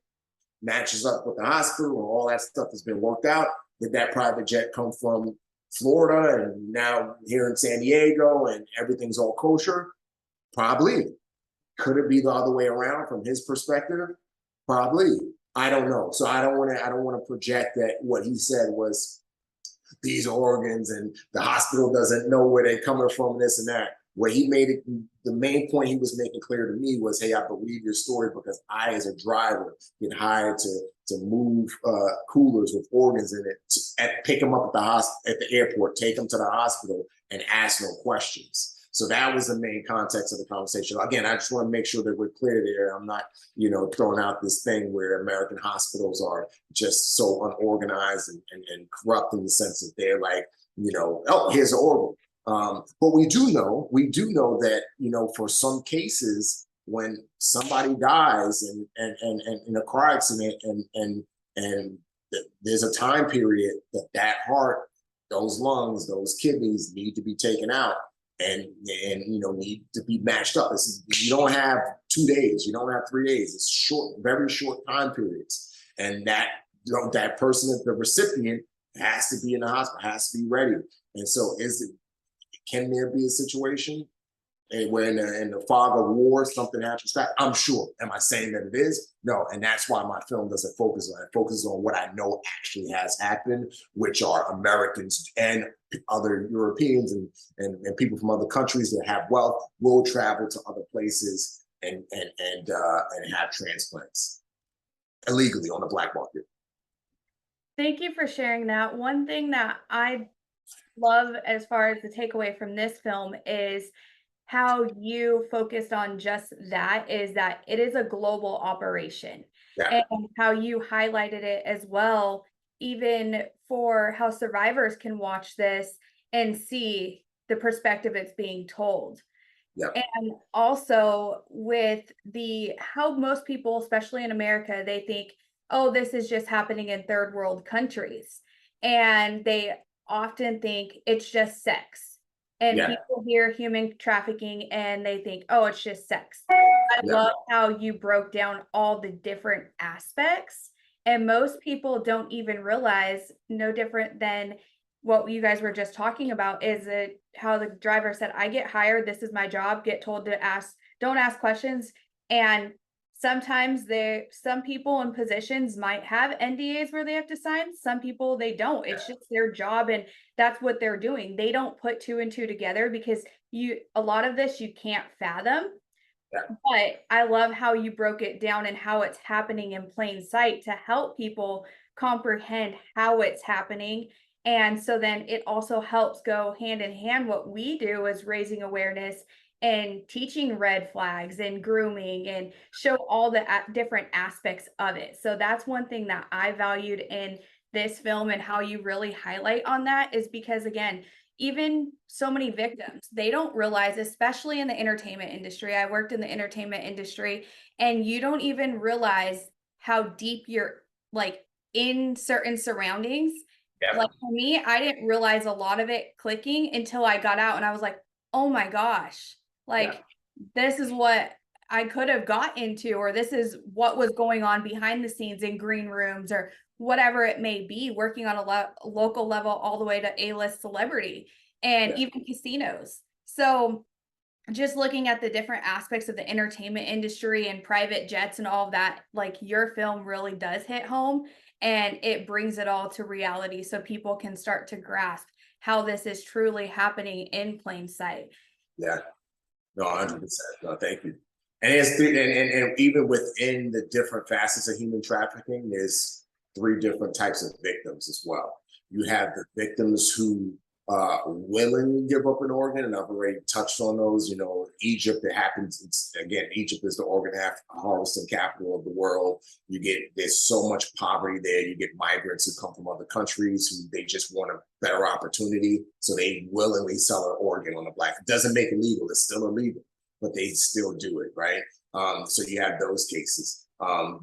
Speaker 2: matches up with the hospital, and all that stuff has been worked out? Did that private jet come from Florida and now here in San Diego and everything's all kosher? Probably. Could it be the other way around from his perspective? Probably. I don't know. So I don't want to project that what he said was these organs and the hospital doesn't know where they're coming from, this and that. Where he made it, the main point he was making clear to me was, hey, I believe your story because I, as a driver, get hired to move coolers with organs in it, pick them up at the airport, take them to the hospital, and ask no questions. So that was the main context of the conversation. Again, I just want to make sure that we're clear there. I'm not, throwing out this thing where American hospitals are just so unorganized and corrupt in the sense that they're like, oh, here's an organ. But we do know that, for some cases, when somebody dies and in a car accident and there's a time period that heart, those lungs, those kidneys need to be taken out and need to be matched up. You don't have 2 days, you don't have 3 days. It's short, very short time periods. And that person, the recipient, has to be in the hospital, has to be ready. And so can there be a situation where in the fog of war, something happens? I'm sure. Am I saying that it is? No. And that's why my film doesn't focus on it. It focuses on what I know actually has happened, which are Americans and other Europeans and people from other countries that have wealth will travel to other places and have transplants illegally on the black market.
Speaker 4: Thank you for sharing that. One thing that I love as far as the takeaway from this film is how you focused on just that, is that it is a global operation.
Speaker 2: Yeah.
Speaker 4: And how you highlighted it as well, even for how survivors can watch this and see the perspective it's being told.
Speaker 2: Yeah.
Speaker 4: And also with how most people, especially in America, they think, oh, this is just happening in third world countries. And they often think it's just sex. And people hear human trafficking and they think, oh, it's just sex. I love how you broke down all the different aspects. And most people don't even realize, no different than what you guys were just talking about, is it how the driver said, I get hired, this is my job, get told to don't ask questions. And sometimes some people in positions might have NDAs where they have to sign. Some people, they don't. It's just their job and that's what they're doing. They don't put 2 and 2 together because a lot of this you can't fathom. Yeah. But I love how you broke it down and how it's happening in plain sight to help people comprehend how it's happening. And so then it also helps go hand in hand. What we do is raising awareness and teaching red flags and grooming and show all the different aspects of it. So that's one thing that I valued in this film, and how you really highlight on that is because, again, even so many victims, they don't realize, especially in the entertainment industry. I worked in the entertainment industry, and you don't even realize how deep you're like in certain surroundings. Yeah. Like for me, I didn't realize a lot of it clicking until I got out and I was like, oh my gosh. Like, this is what I could have got into, or this is what was going on behind the scenes in green rooms or whatever it may be, working on a local level all the way to A-list celebrity and even casinos. So just looking at the different aspects of the entertainment industry and private jets and all of that, like your film really does hit home and it brings it all to reality so people can start to grasp how this is truly happening in plain sight.
Speaker 2: Yeah. No, 100%. No, thank you. And and even within the different facets of human trafficking, there's 3 different types of victims as well. You have the victims who willingly give up an organ, and I've already touched on those. Egypt, it happens. Egypt is the organ harvesting capital of the world. There's so much poverty there. You get migrants who come from other countries who they just want a better opportunity, so they willingly sell an organ on the black. It doesn't make it legal. It's still illegal, but they still do it, right? So you have those cases.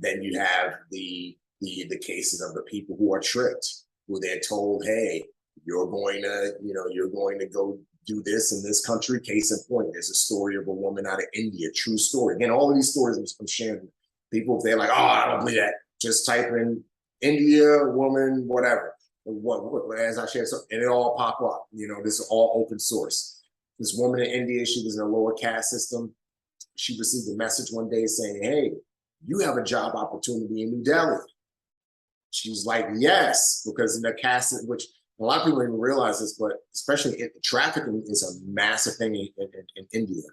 Speaker 2: Then you have the cases of the people who are tricked, who they're told, hey, you're going to go do this in this country. Case in point, there's a story of a woman out of India, true story. Again, all of these stories I'm sharing. People, if they're like, oh, I don't believe that, just type in India, woman, whatever. As I share, and it all pop up. This is all open source. This woman in India, she was in a lower caste system. She received a message one day saying, hey, you have a job opportunity in New Delhi. She's like, yes, because in the caste, which a lot of people don't even realize this, but especially trafficking is a massive thing in India.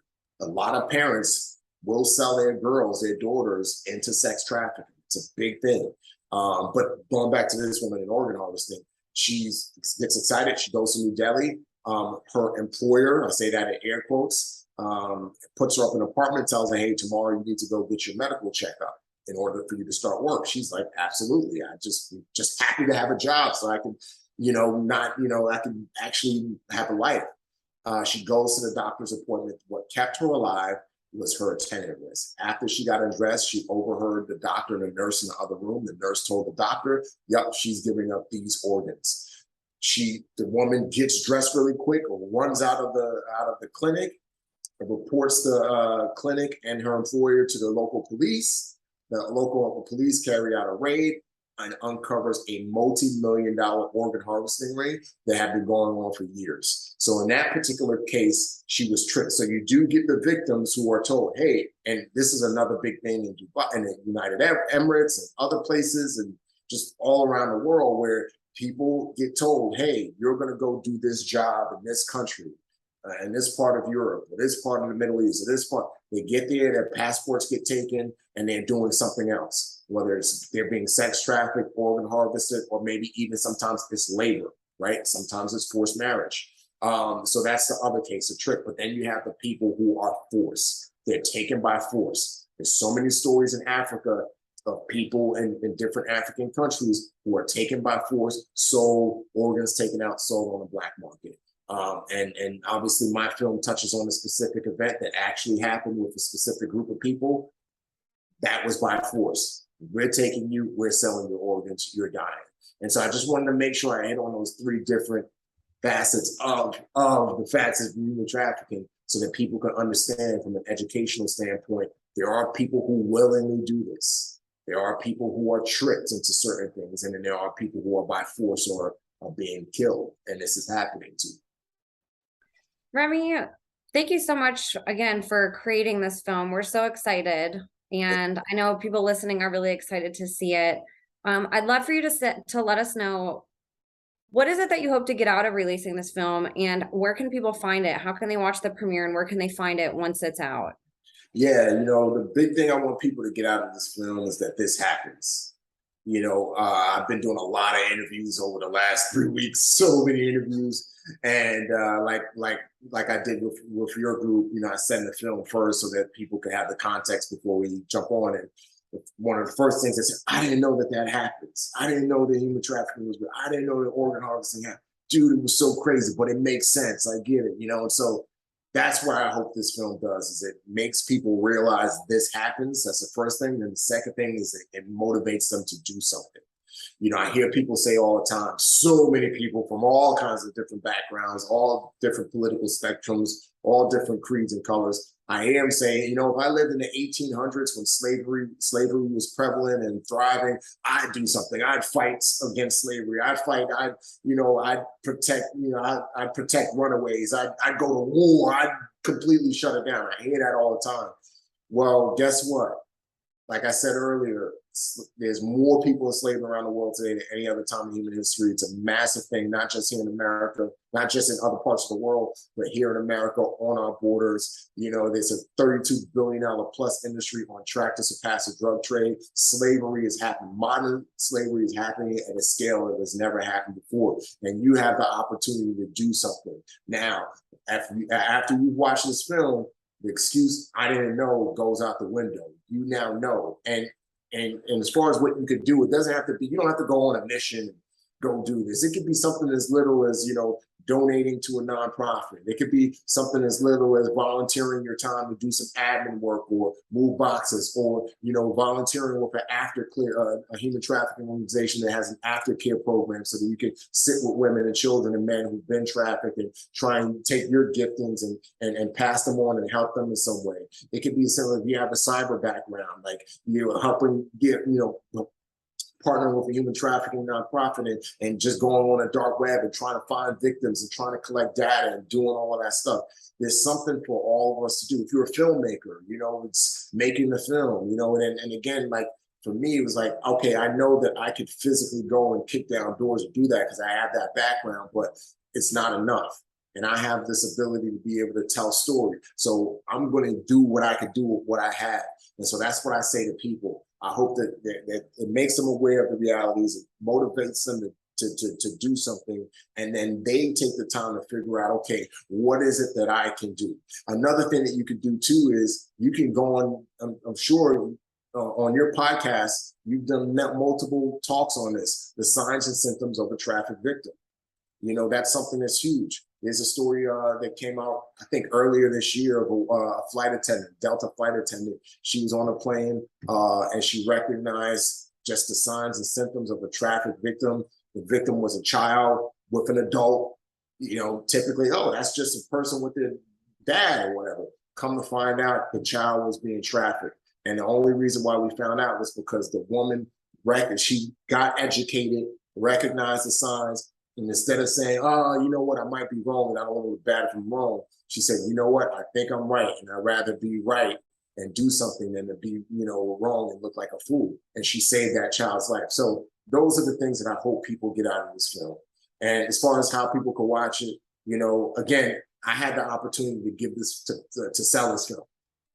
Speaker 2: A lot of parents will sell their girls, their daughters, into sex trafficking. It's a big thing. But going back to this woman in organ harvesting, she gets excited. She goes to New Delhi. Her employer, I say that in air quotes, puts her up in an apartment, tells her, hey, tomorrow you need to go get your medical checkup in order for you to start work. She's like, absolutely. I just happy to have a job so I can, I can actually have a life. She goes to the doctor's appointment. What kept her alive was her attentiveness. After she got undressed, she overheard the doctor and the nurse in the other room. The nurse told the doctor, yep, she's giving up these organs. The woman gets dressed really quick, or runs out of the clinic, and reports the clinic and her employer to the local police. The local police carry out a raid and uncovers a multi-million-dollar organ harvesting ring that had been going on for years. So in that particular case, she was tricked. So you do get the victims who are told, hey, and this is another big thing in Dubai and the United Emirates and other places and just all around the world, where people get told, hey, you're going to go do this job in this country, in this part of Europe, or this part of the Middle East, or this part. They get there, their passports get taken, and they're doing something else, whether it's they're being sex trafficked, organ harvested, or maybe even sometimes it's labor, right? Sometimes it's forced marriage. So that's the other case, a trick. But then you have the people who are forced. They're taken by force. There's so many stories in Africa of people in different African countries who are taken by force, sold, organs taken out, sold on the black market. And obviously my film touches on a specific event that actually happened with a specific group of people. That was by force. We're taking you, we're selling your organs, you're dying. And so I just wanted to make sure I hit on those three different facets of the facets of human trafficking so that people can understand from an educational standpoint, there are people who willingly do this. There are people who are tricked into certain things, and then there are people who are by force or are being killed, and this is happening too.
Speaker 3: Remi, thank you so much again for creating this film. We're so excited, and I know people listening are really excited to see it. I'd love for you to let us know, what is it that you hope to get out of releasing this film, and where can people find it? How can they watch the premiere, and where can they find it once it's out?
Speaker 2: Yeah, the big thing I want people to get out of this film is that this happens. I've been doing a lot of interviews over the last 3 weeks, so many interviews. And like I did with your group, I send the film first so that people could have the context before we jump on it. One of the first things I said, I didn't know that happens. I didn't know that human trafficking was real. I didn't know that organ harvesting happened. Dude, it was so crazy, but it makes sense. I get it, and so that's what I hope this film does, is it makes people realize this happens. That's the first thing. And the second thing is it motivates them to do something. I hear people say all the time, so many people from all kinds of different backgrounds, all different political spectrums, all different creeds and colors. I hear them saying, if I lived in the 1800s when slavery was prevalent and thriving, I'd do something. I'd fight against slavery. I'd protect, I'd protect runaways. I'd go to war. I'd completely shut it down. I hear that all the time. Well, guess what? Like I said earlier, there's more people enslaved around the world today than any other time in human history. It's a massive thing, not just here in America, not just in other parts of the world, but here in America, on our borders. There's a $32 billion plus industry on track to surpass the drug trade. Slavery is happening. Modern slavery is happening at a scale that has never happened before. And you have the opportunity to do something. Now, after you watch this film, the excuse, I didn't know, goes out the window. You now know. And as far as what you could do, it doesn't have to be, you don't have to go on a mission and go do this. It could be something as little as, donating to a nonprofit. It could be something as little as volunteering your time to do some admin work or move boxes, or, volunteering with a human trafficking organization that has an aftercare program so that you can sit with women and children and men who've been trafficked and try and take your giftings and pass them on and help them in some way. It could be similar if you have a cyber background, like, helping get, partnering with a human trafficking nonprofit and just going on a dark web and trying to find victims and trying to collect data and doing all of that stuff. There's something for all of us to do. If you're a filmmaker, it's making the film, and again, like for me, it was like, okay, I know that I could physically go and kick down doors and do that because I have that background, but it's not enough. And I have this ability to be able to tell story. So I'm going to do what I could do with what I have. And so that's what I say to people. I hope that it makes them aware of the realities, it motivates them to do something, and then they take the time to figure out, okay, what is it that I can do? Another thing that you could do too is you can go on, I'm sure on your podcast, you've done multiple talks on this, the signs and symptoms of a trafficked victim. That's something that's huge. There's a story that came out, I think, earlier this year of a flight attendant, Delta flight attendant. She was on a plane and she recognized just the signs and symptoms of a trafficked victim. The victim was a child with an adult. Typically, that's just a person with their dad or whatever. Come to find out, the child was being trafficked. And the only reason why we found out was because the woman, she got educated, recognized the signs, and instead of saying, oh, you know what, I might be wrong and I don't want to look bad if I'm wrong, she said, you know what, I think I'm right, and I'd rather be right and do something than to be, wrong and look like a fool. And she saved that child's life. So those are the things that I hope people get out of this film. And as far as how people can watch it, again, I had the opportunity to give this, to sell this film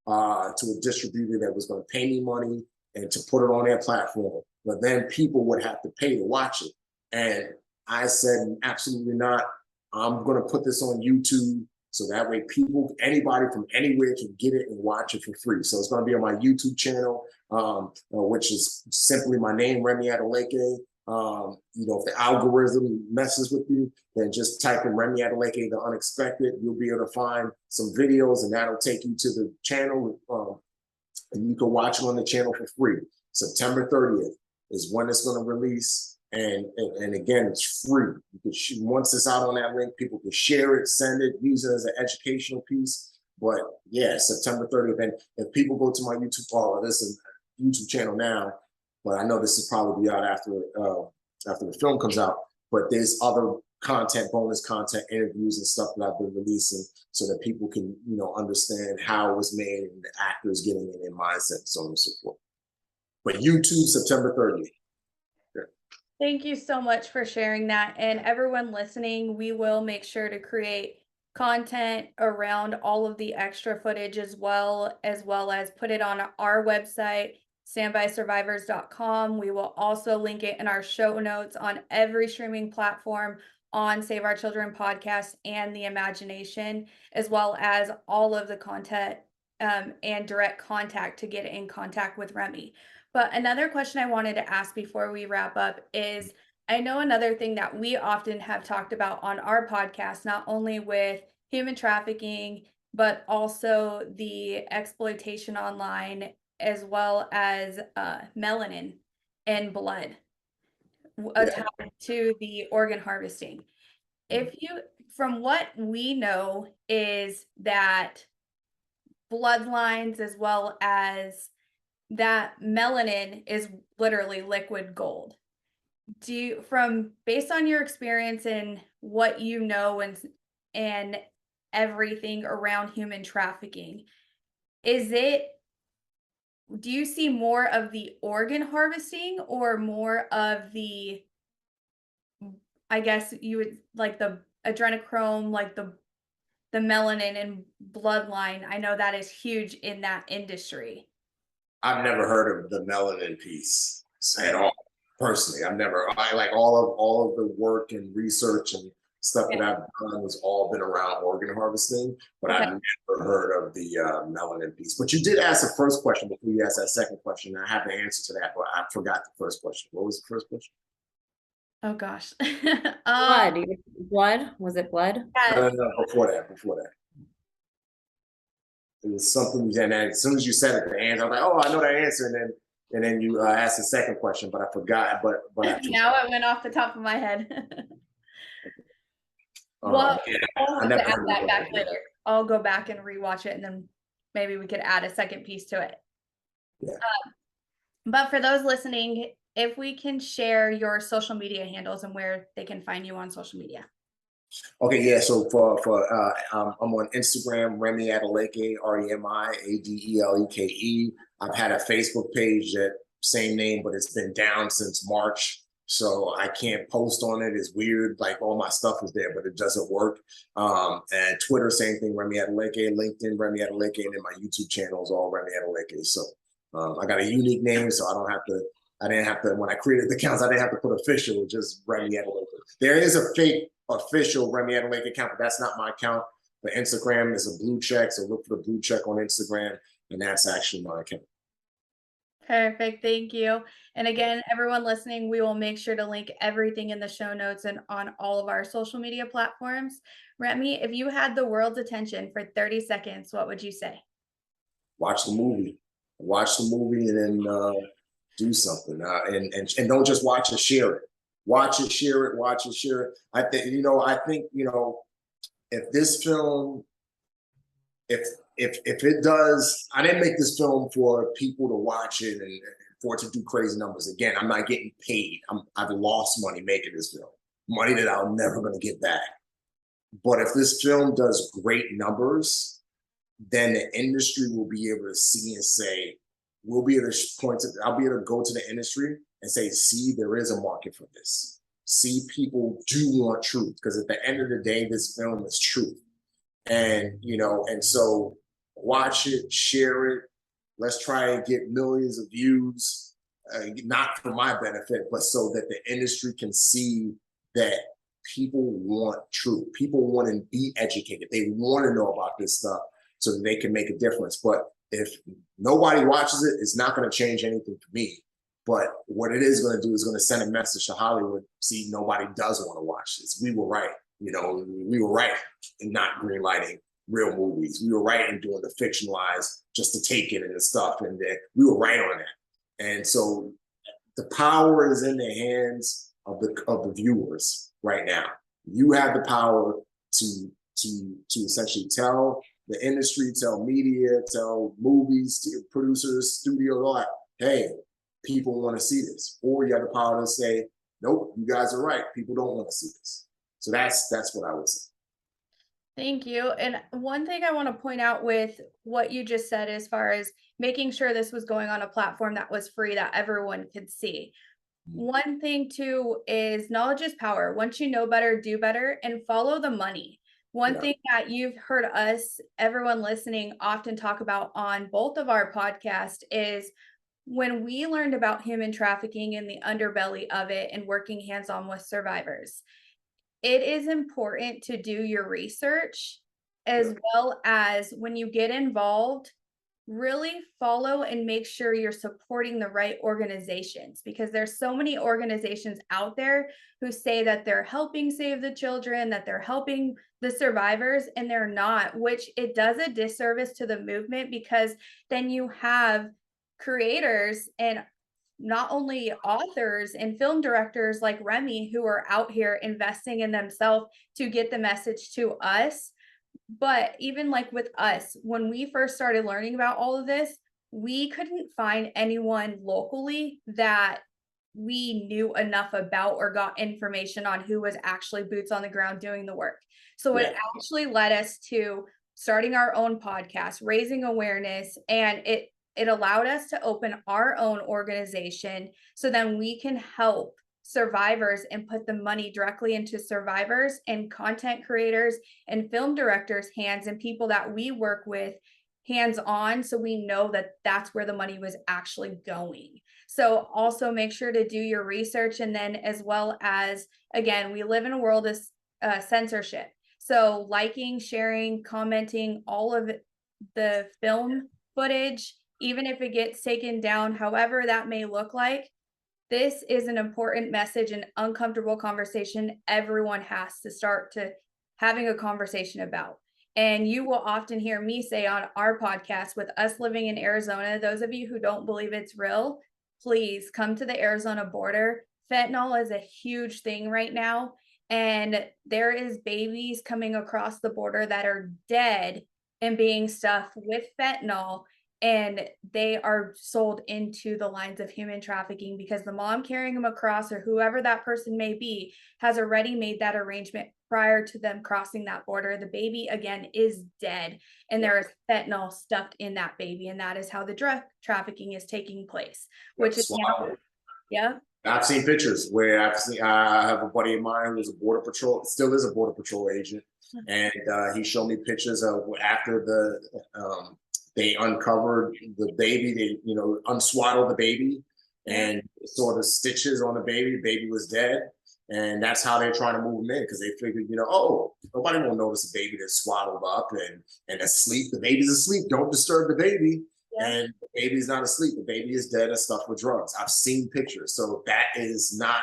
Speaker 2: to a distributor that was going to pay me money and to put it on their platform. But then people would have to pay to watch it. And I said, absolutely not. I'm going to put this on YouTube so that way anybody from anywhere can get it and watch it for free. So it's going to be on my YouTube channel, which is simply my name, Remi Adeleke. If the algorithm messes with you, then just type in Remi Adeleke, The Unexpected. You'll be able to find some videos and that'll take you to the channel. And you can watch it on the channel for free. September 30th is when it's going to release. And again, it's free. Once it's out on that link, people can share it, send it, use it as an educational piece. But yeah, September 30th. And if people go to my YouTube channel now, but I know this will probably be out after the film comes out. But there's other content, bonus content, interviews and stuff that I've been releasing so that people can, understand how it was made and the actors getting in their mindset and so on and so forth. But YouTube, September 30th.
Speaker 4: Thank you so much for sharing that. And everyone listening, we will make sure to create content around all of the extra footage as well as put it on our website, standbysurvivors.com. We will also link it in our show notes on every streaming platform on Save Our Children podcast and The Imagination, as well as all of the content and direct contact to get in contact with Remi. But another question I wanted to ask before we wrap up is, I know another thing that we often have talked about on our podcast, not only with human trafficking, but also the exploitation online, as well as melanin and blood attached to the organ harvesting. From what we know is that bloodlines as well as that melanin is literally liquid gold. Based on your experience and what you know and everything around human trafficking, do you see more of the organ harvesting or more of the, I guess you would like the adrenochrome, like the melanin and bloodline? I know that is huge in that industry.
Speaker 2: I've never heard of the melanin piece at all. Personally, I like all of the work and research and stuff that I've done has all been around organ harvesting, but I've never heard of the melanin piece. But you did ask the first question before you asked that second question. I have the answer to that, but I forgot the first question. What was the first question?
Speaker 4: Oh gosh.
Speaker 3: Blood. Blood? Was it blood?
Speaker 4: Yeah,
Speaker 2: No, before that. It was something, and then as soon as you said it, the answer, I was like, oh, I know that answer, and then you asked the second question, but I forgot. But I
Speaker 4: now it went off the top of my head.
Speaker 2: um,
Speaker 4: Well,
Speaker 2: yeah,
Speaker 4: I'll
Speaker 2: I
Speaker 4: have
Speaker 2: never
Speaker 4: to add
Speaker 2: heard of
Speaker 4: that back
Speaker 2: it.
Speaker 4: later. I'll go back and rewatch it, and then maybe we could add a second piece to it.
Speaker 2: Yeah.
Speaker 4: But for those listening, if we can share your social media handles and where they can find you on social media.
Speaker 2: Okay, yeah. So I'm on Instagram, Remi Adeleke, RemiAdeleke. I've had a Facebook page that same name, but it's been down since March, so I can't post on it. It's weird. Like all my stuff is there, but it doesn't work. And Twitter, same thing, Remi Adeleke. LinkedIn, Remi Adeleke, and then my YouTube channel is all Remi Adeleke. So I got a unique name, so I don't have to. I didn't have to, when I created the accounts, I didn't have to put official, just Remi Adeleke. There is a fake official Remi Adeleke account, but that's not my account. The Instagram is a blue check, so look for the blue check on Instagram, and that's actually my account.
Speaker 4: Perfect. Thank you. And again, everyone listening, we will make sure to link everything in the show notes and on all of our social media platforms. Remi, if you had the world's attention for 30 seconds, what would you say?
Speaker 2: Watch the movie. Watch the movie and then do something. And don't just watch it, share it. Watch it, share it, watch it, share it. I think, if this film, if it does, I didn't make this film for people to watch it and for it to do crazy numbers. Again, I'm not getting paid. I've lost money making this film, money that I'm never going to get back. But if this film does great numbers, then the industry will be able to see and say, we'll be able to point to, I'll be able to go to the industry and say, see, there is a market for this. See, people do want truth, because at the end of the day, this film is truth. And, and so watch it, share it. Let's try and get millions of views, not for my benefit, but so that the industry can see that people want truth. People want to be educated. They want to know about this stuff so that they can make a difference. But if nobody watches it, it's not going to change anything for me. But what it is going to do is going to send a message to Hollywood. See, nobody does want to watch this. We were right. We were right in not greenlighting real movies. We were right in doing the fictionalized just to take it and the stuff. And we were right on that. And so the power is in the hands of the viewers right now. You have the power to essentially tell the industry, tell media, tell movies, producers, studios, all that, hey, people want to see this. Or you have the power to say, nope, you guys are right. People don't want to see this. So that's what I would say.
Speaker 4: Thank you. And one thing I want to point out with what you just said, as far as making sure this was going on a platform that was free, that everyone could see. One thing too is knowledge is power. Once you know better, do better, and follow the money. One thing that you've heard us, everyone listening, often talk about on both of our podcasts is when we learned about human trafficking and the underbelly of it and working hands-on with survivors. It is important to do your research, as well as when you get involved, really follow and make sure you're supporting the right organizations, because there's so many organizations out there who say that they're helping save the children, that they're helping the survivors, and they're not, which it does a disservice to the movement, because then you have creators and not only authors and film directors like Remi who are out here investing in themselves to get the message to us. But even like with us, when we first started learning about all of this, we couldn't find anyone locally that we knew enough about or got information on who was actually boots on the ground doing the work. So it actually led us to starting our own podcast, raising awareness, and it allowed us to open our own organization so then we can help survivors and put the money directly into survivors and content creators and film directors' hands and people that we work with hands on, so we know that that's where the money was actually going. So also make sure to do your research, and then as well as, again, we live in a world of censorship. So liking, sharing, commenting all of the film footage, even if it gets taken down, however that may look like, This is an important message and uncomfortable conversation everyone has to start to having a conversation about. And you will often hear me say on our podcast, with us living in Arizona, those of you who don't believe it's real, please come to the Arizona border. Fentanyl is a huge thing right now. And there is babies coming across the border that are dead and being stuffed with fentanyl, and they are sold into the lines of human trafficking because the mom carrying them across, or whoever that person may be, has already made that arrangement prior to them crossing that border. The baby, again, is dead, and there is fentanyl stuffed in that baby, and that is how the drug trafficking is taking place, which is now, yeah.
Speaker 2: I've seen pictures where I have a buddy of mine who's a border patrol, still is a border patrol agent, and he showed me pictures of after they uncovered the baby, they unswaddled the baby and saw the stitches on the baby. The baby was dead, and that's how they're trying to move them in, because they figured, oh, nobody will notice a baby that's swaddled up and asleep. The baby's asleep. Don't disturb the baby. And the baby's not asleep. The baby is dead and stuffed with drugs. I've seen pictures. So that is not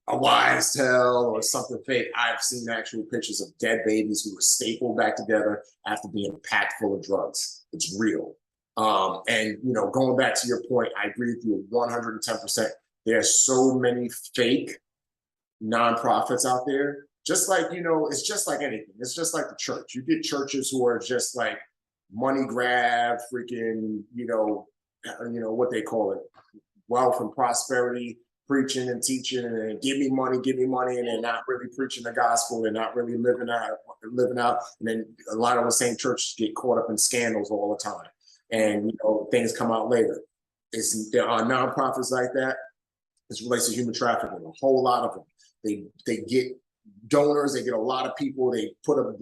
Speaker 2: a wise tale or something fake. I've seen actual pictures of dead babies who were stapled back together after being packed full of drugs. It's real. And going back to your point, I agree with you 110%. There are so many fake nonprofits out there. Just like, it's just like anything. It's just like the church. You get churches who are just like money grab, freaking, what they call it, wealth and prosperity, preaching and teaching, and then give me money, and they're not really preaching the gospel. They're not really living out. And then a lot of the same churches get caught up in scandals all the time, and things come out later. There are nonprofits like that. This relates to human trafficking. A whole lot of them. They get donors, they get a lot of people, they put up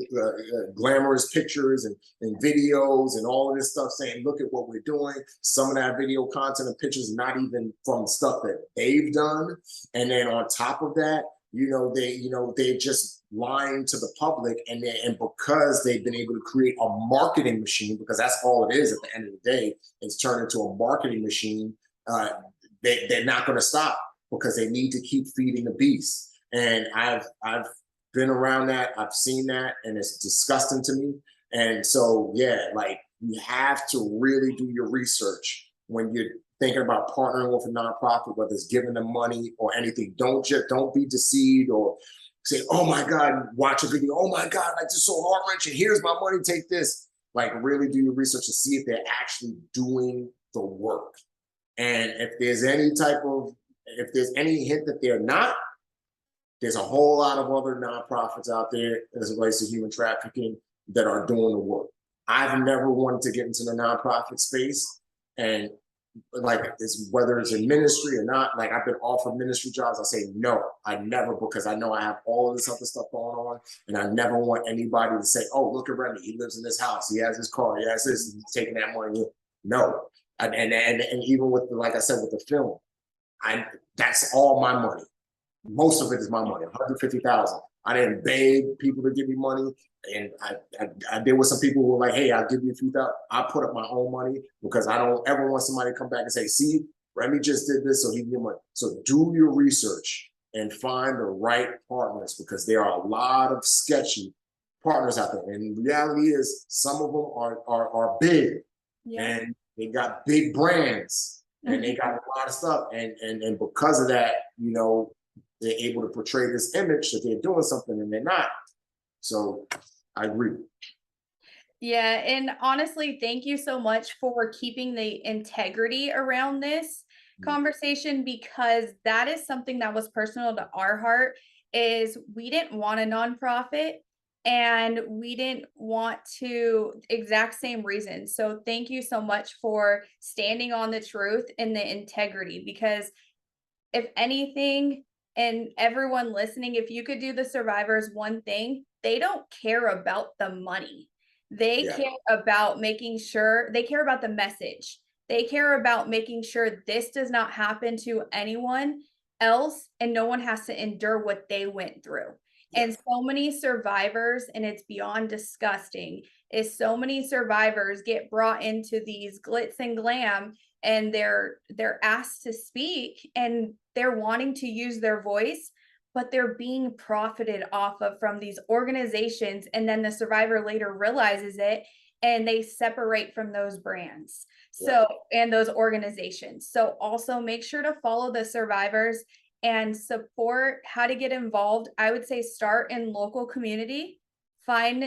Speaker 2: glamorous pictures and videos and all of this stuff saying, look at what we're doing. Some of that video content and pictures not even from stuff that they've done. And then on top of that, they're just lying to the public, and because they've been able to create a marketing machine, because that's all it is at the end of the day, it's turned into a marketing machine. They're not going to stop, because they need to keep feeding the beast. And I've been around that. I've seen that, and it's disgusting to me. And so, yeah, like, you have to really do your research when you're thinking about partnering with a nonprofit, whether it's giving them money or anything. Don't be deceived or say, oh my God, watch a video. Oh my God, like, this is so heart-wrenching. Here's my money, take this. Like, really do your research to see if they're actually doing the work. And if there's any hint that they're not, there's a whole lot of other nonprofits out there as it relates to human trafficking that are doing the work. I've never wanted to get into the nonprofit space, and whether it's in ministry or not, like, I've been offered ministry jobs. I say no, I never, because I know I have all of this other stuff going on, and I never want anybody to say, oh, look at Remi, he lives in this house, he has his car, he has this, he's taking that money. No, and even with like I said with the film, that's all my money. Most of it is my money, $150,000. I didn't beg people to give me money, and I did with some people who were like, hey, I'll give you a few thousand. I put up my own money, because I don't ever want somebody to come back and say, see, Remi just did this, so he can get money. So do your research and find the right partners, because there are a lot of sketchy partners out there. And the reality is, some of them are big, and they got big brands, and they got a lot of stuff. And because of that, they're able to portray this image that they're doing something, and they're not. So I agree.
Speaker 4: Yeah. And honestly, thank you so much for keeping the integrity around this conversation, because that is something that was personal to our heart. Is we didn't want a nonprofit, and we didn't want to exact same reason. So thank you so much for standing on the truth and the integrity, because if anything, and everyone listening, if you could do the survivors one thing, they don't care about the money. They care about making sure, they care about the message. They care about making sure this does not happen to anyone else, and no one has to endure what they went through. And so many survivors, and it's beyond disgusting, is so many survivors get brought into these glitz and glam and they're asked to speak and they're wanting to use their voice, but they're being profited off of from these organizations. And then the survivor later realizes it and they separate from those brands. So, and those organizations. So also make sure to follow the survivors and support how to get involved. I would say start in local community, find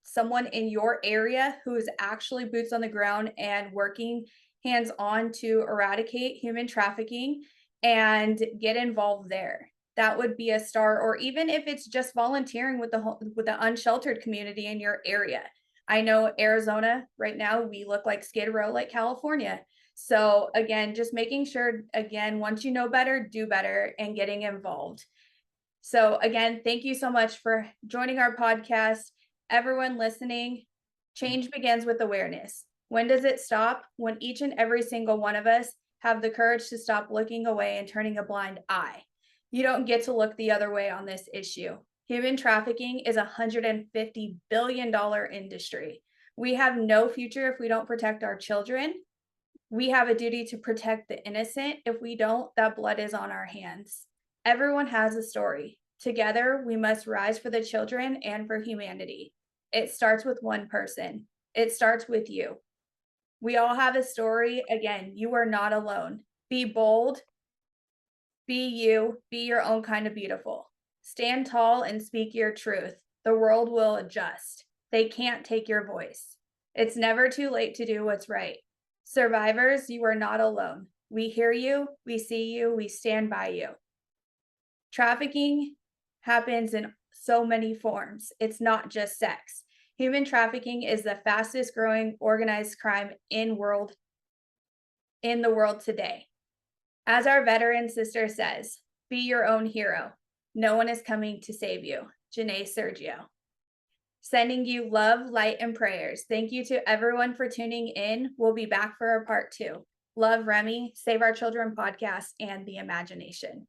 Speaker 4: someone in your area who is actually boots on the ground and working hands-on to eradicate human trafficking and get involved there. That would be a start. Or even if it's just volunteering with the unsheltered community in your area. I know Arizona right now, we look like Skid Row, like California. So again, just making sure, again, once you know better, do better, and getting involved. So again, thank you so much for joining our podcast. Everyone listening, change begins with awareness. When does it stop? When each and every single one of us have the courage to stop looking away and turning a blind eye. You don't get to look the other way on this issue. Human trafficking is a $150 billion industry. We have no future if we don't protect our children. We have a duty to protect the innocent. If we don't, that blood is on our hands. Everyone has a story. Together, we must rise for the children and for humanity. It starts with one person. It starts with you. We all have a story. Again, you are not alone. Be bold. Be you. Be your own kind of beautiful. Stand tall and speak your truth. The world will adjust. They can't take your voice. It's never too late to do what's right. Survivors, you are not alone. We hear you. We see you. We stand by you. Trafficking happens in so many forms. It's not just sex. Human trafficking is the fastest growing organized crime in the world today. As our veteran sister says, be your own hero. No one is coming to save you. Janae Sergio. Sending you love, light, and prayers. Thank you to everyone for tuning in. We'll be back for our part 2. Love, Remi, Save Our Children podcast, and The Imagination.